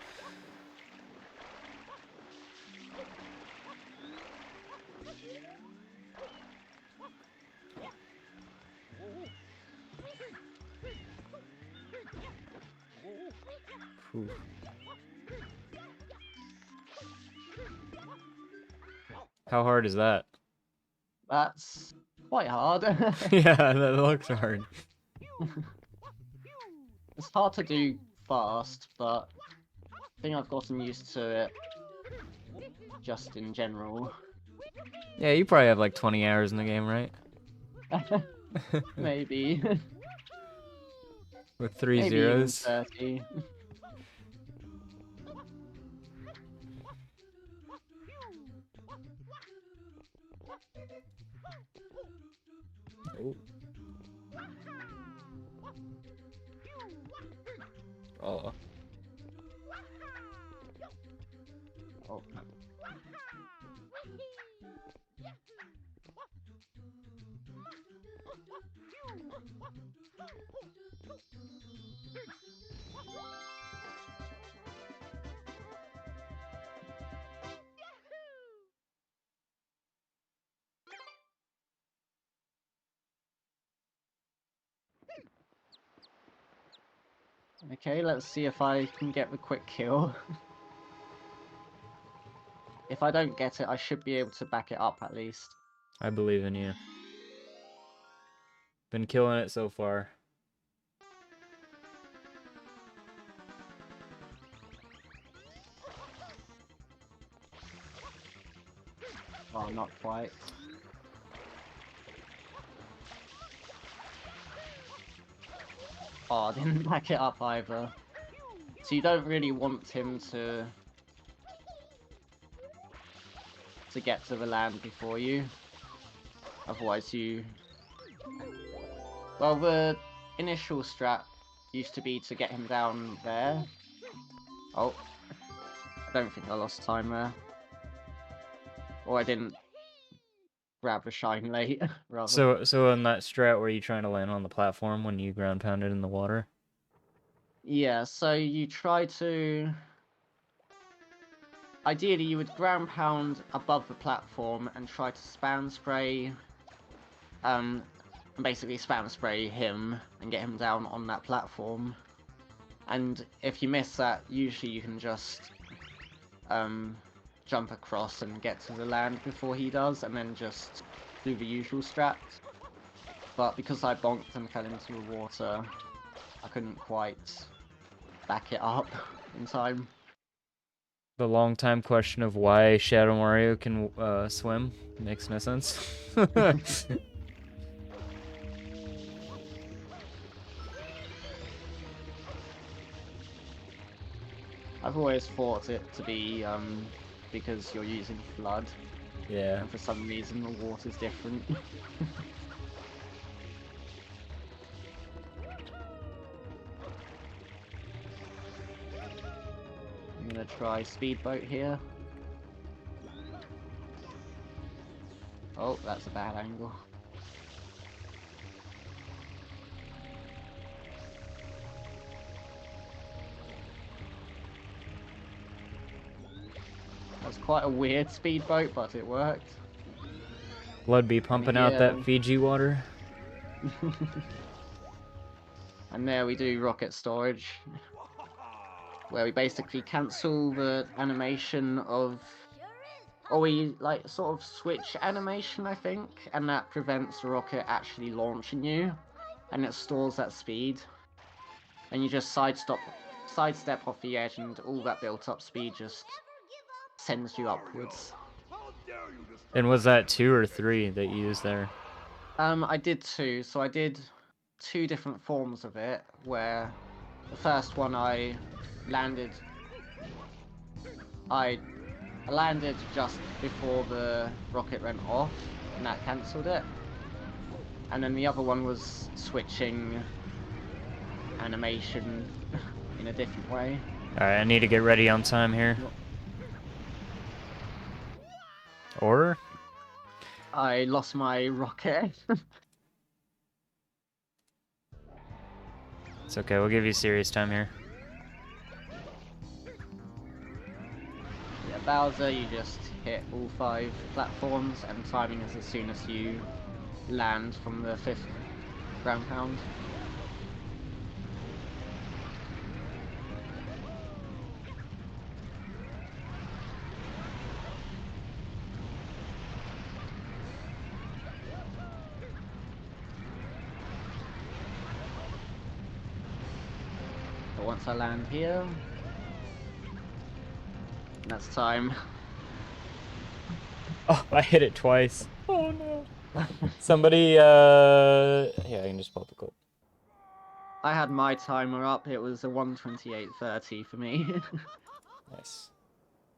Whew. How hard is that? That's quite hard. Yeah, that looks hard. It's hard to do fast, but I think I've gotten used to it just in general. Yeah, you probably have like 20 hours in the game, right? Maybe. With 3 Maybe even zeros. 30. Oh. Oh. Oh. Okay, let's see if I can get the quick kill. If I don't get it, I should be able to back it up at least. I believe in you. Been killing it so far. Oh, not quite. Oh, I didn't back it up either. So you don't really want him to get to the land before you. Otherwise you... Well, the initial strat used to be to get him down there. Oh, I don't think I lost time there. Or I didn't grab the shine late, rather. So in that strat, were you trying to land on the platform when you ground pounded in the water? Yeah, so you try to... Ideally, you would ground pound above the platform and try to spam spray... basically spam spray him and get him down on that platform. And if you miss that, usually you can just jump across and get to the land before he does, and then just do the usual strat. But because I bonked and fell into the water, I couldn't quite back it up in time. The long time question of why Shadow Mario can swim makes no sense. I've always thought it to be because you're using Flood, Yeah. and for some reason the water's different. I'm gonna try Speedboat here. Oh, that's a bad angle. That's quite a weird speedboat, but it worked. Blood be pumping out that Fiji water. And there we do rocket storage, where we basically cancel the animation of... Or we, like, sort of switch animation, I think, and that prevents the rocket actually launching you, and it stores that speed. And you just sidestep off the edge, and all that built-up speed just sends you upwards. And was that 2 or 3 that you used there? I did 2, so I did 2 different forms of it, where the first one I landed just before the rocket went off, and that cancelled it. And then the other one was switching animation in a different way. Alright, I need to get ready on time here. Or? I lost my rocket. It's okay, we'll give you serious time here. Yeah, Bowser, you just hit all 5 platforms, and timing is as soon as you land from the 5th ground pound. But once I land here, that's time. Oh, I hit it twice. Oh no. Somebody, yeah, I can just pull up the clip. I had my timer up, it was a 1:28:30 for me. Nice.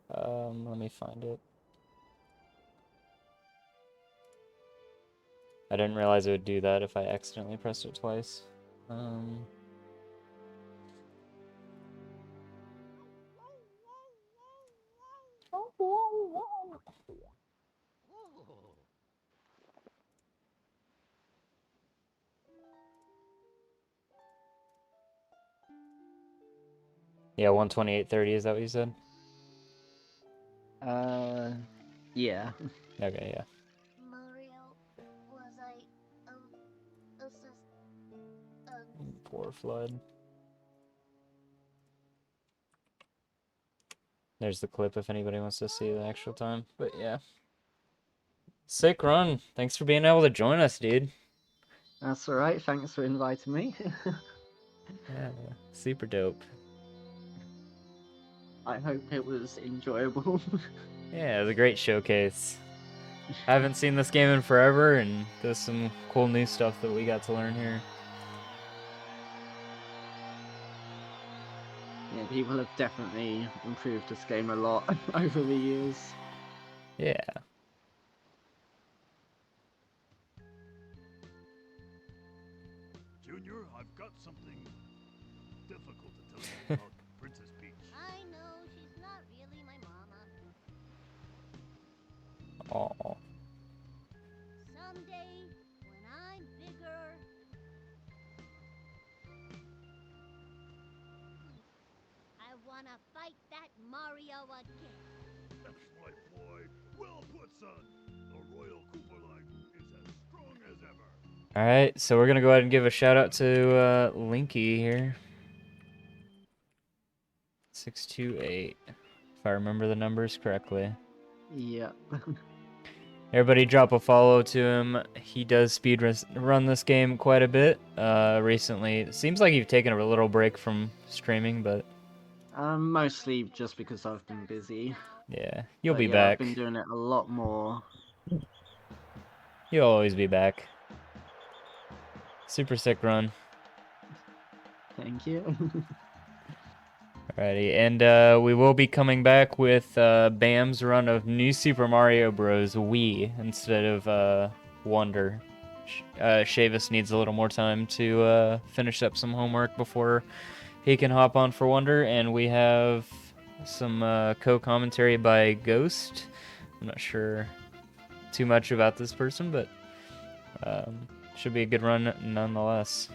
Let me find it. I didn't realize it would do that if I accidentally pressed it twice. Yeah, 1:28:30, is that what you said? Yeah. Okay, yeah. Mario, was I Poor Flood. There's the clip if anybody wants to see the actual time. But yeah. Sick run. Thanks for being able to join us, dude. That's alright, thanks for inviting me. Yeah, super dope. I hope it was enjoyable. Yeah, it was a great showcase. I haven't seen this game in forever, and there's some cool new stuff that we got to learn here. Yeah, people have definitely improved this game a lot over the years. Yeah. Junior, I've got something difficult to tell you about Princess Peach. I know Aw. Someday, when I'm bigger, I wanna fight that Mario again. That's right, boy. Well put, son. The Royal Cooper line is as strong as ever. Alright, so we're gonna go ahead and give a shout out to Linky here. 628. If I remember the numbers correctly. Yeah. Everybody drop a follow to him. He does run this game quite a bit recently. It seems like you've taken a little break from streaming, but Mostly just because I've been busy. yeah, you'll But be yeah, I've back. been doing it a lot more. You'll always be back. Super sick run. Thank you. Alrighty, and we will be coming back with Bam's run of New Super Mario Bros. Wii instead of Wonder. Shavis needs a little more time to finish up some homework before he can hop on for Wonder, and we have some co-commentary by Ghost. I'm not sure too much about this person, but should be a good run nonetheless.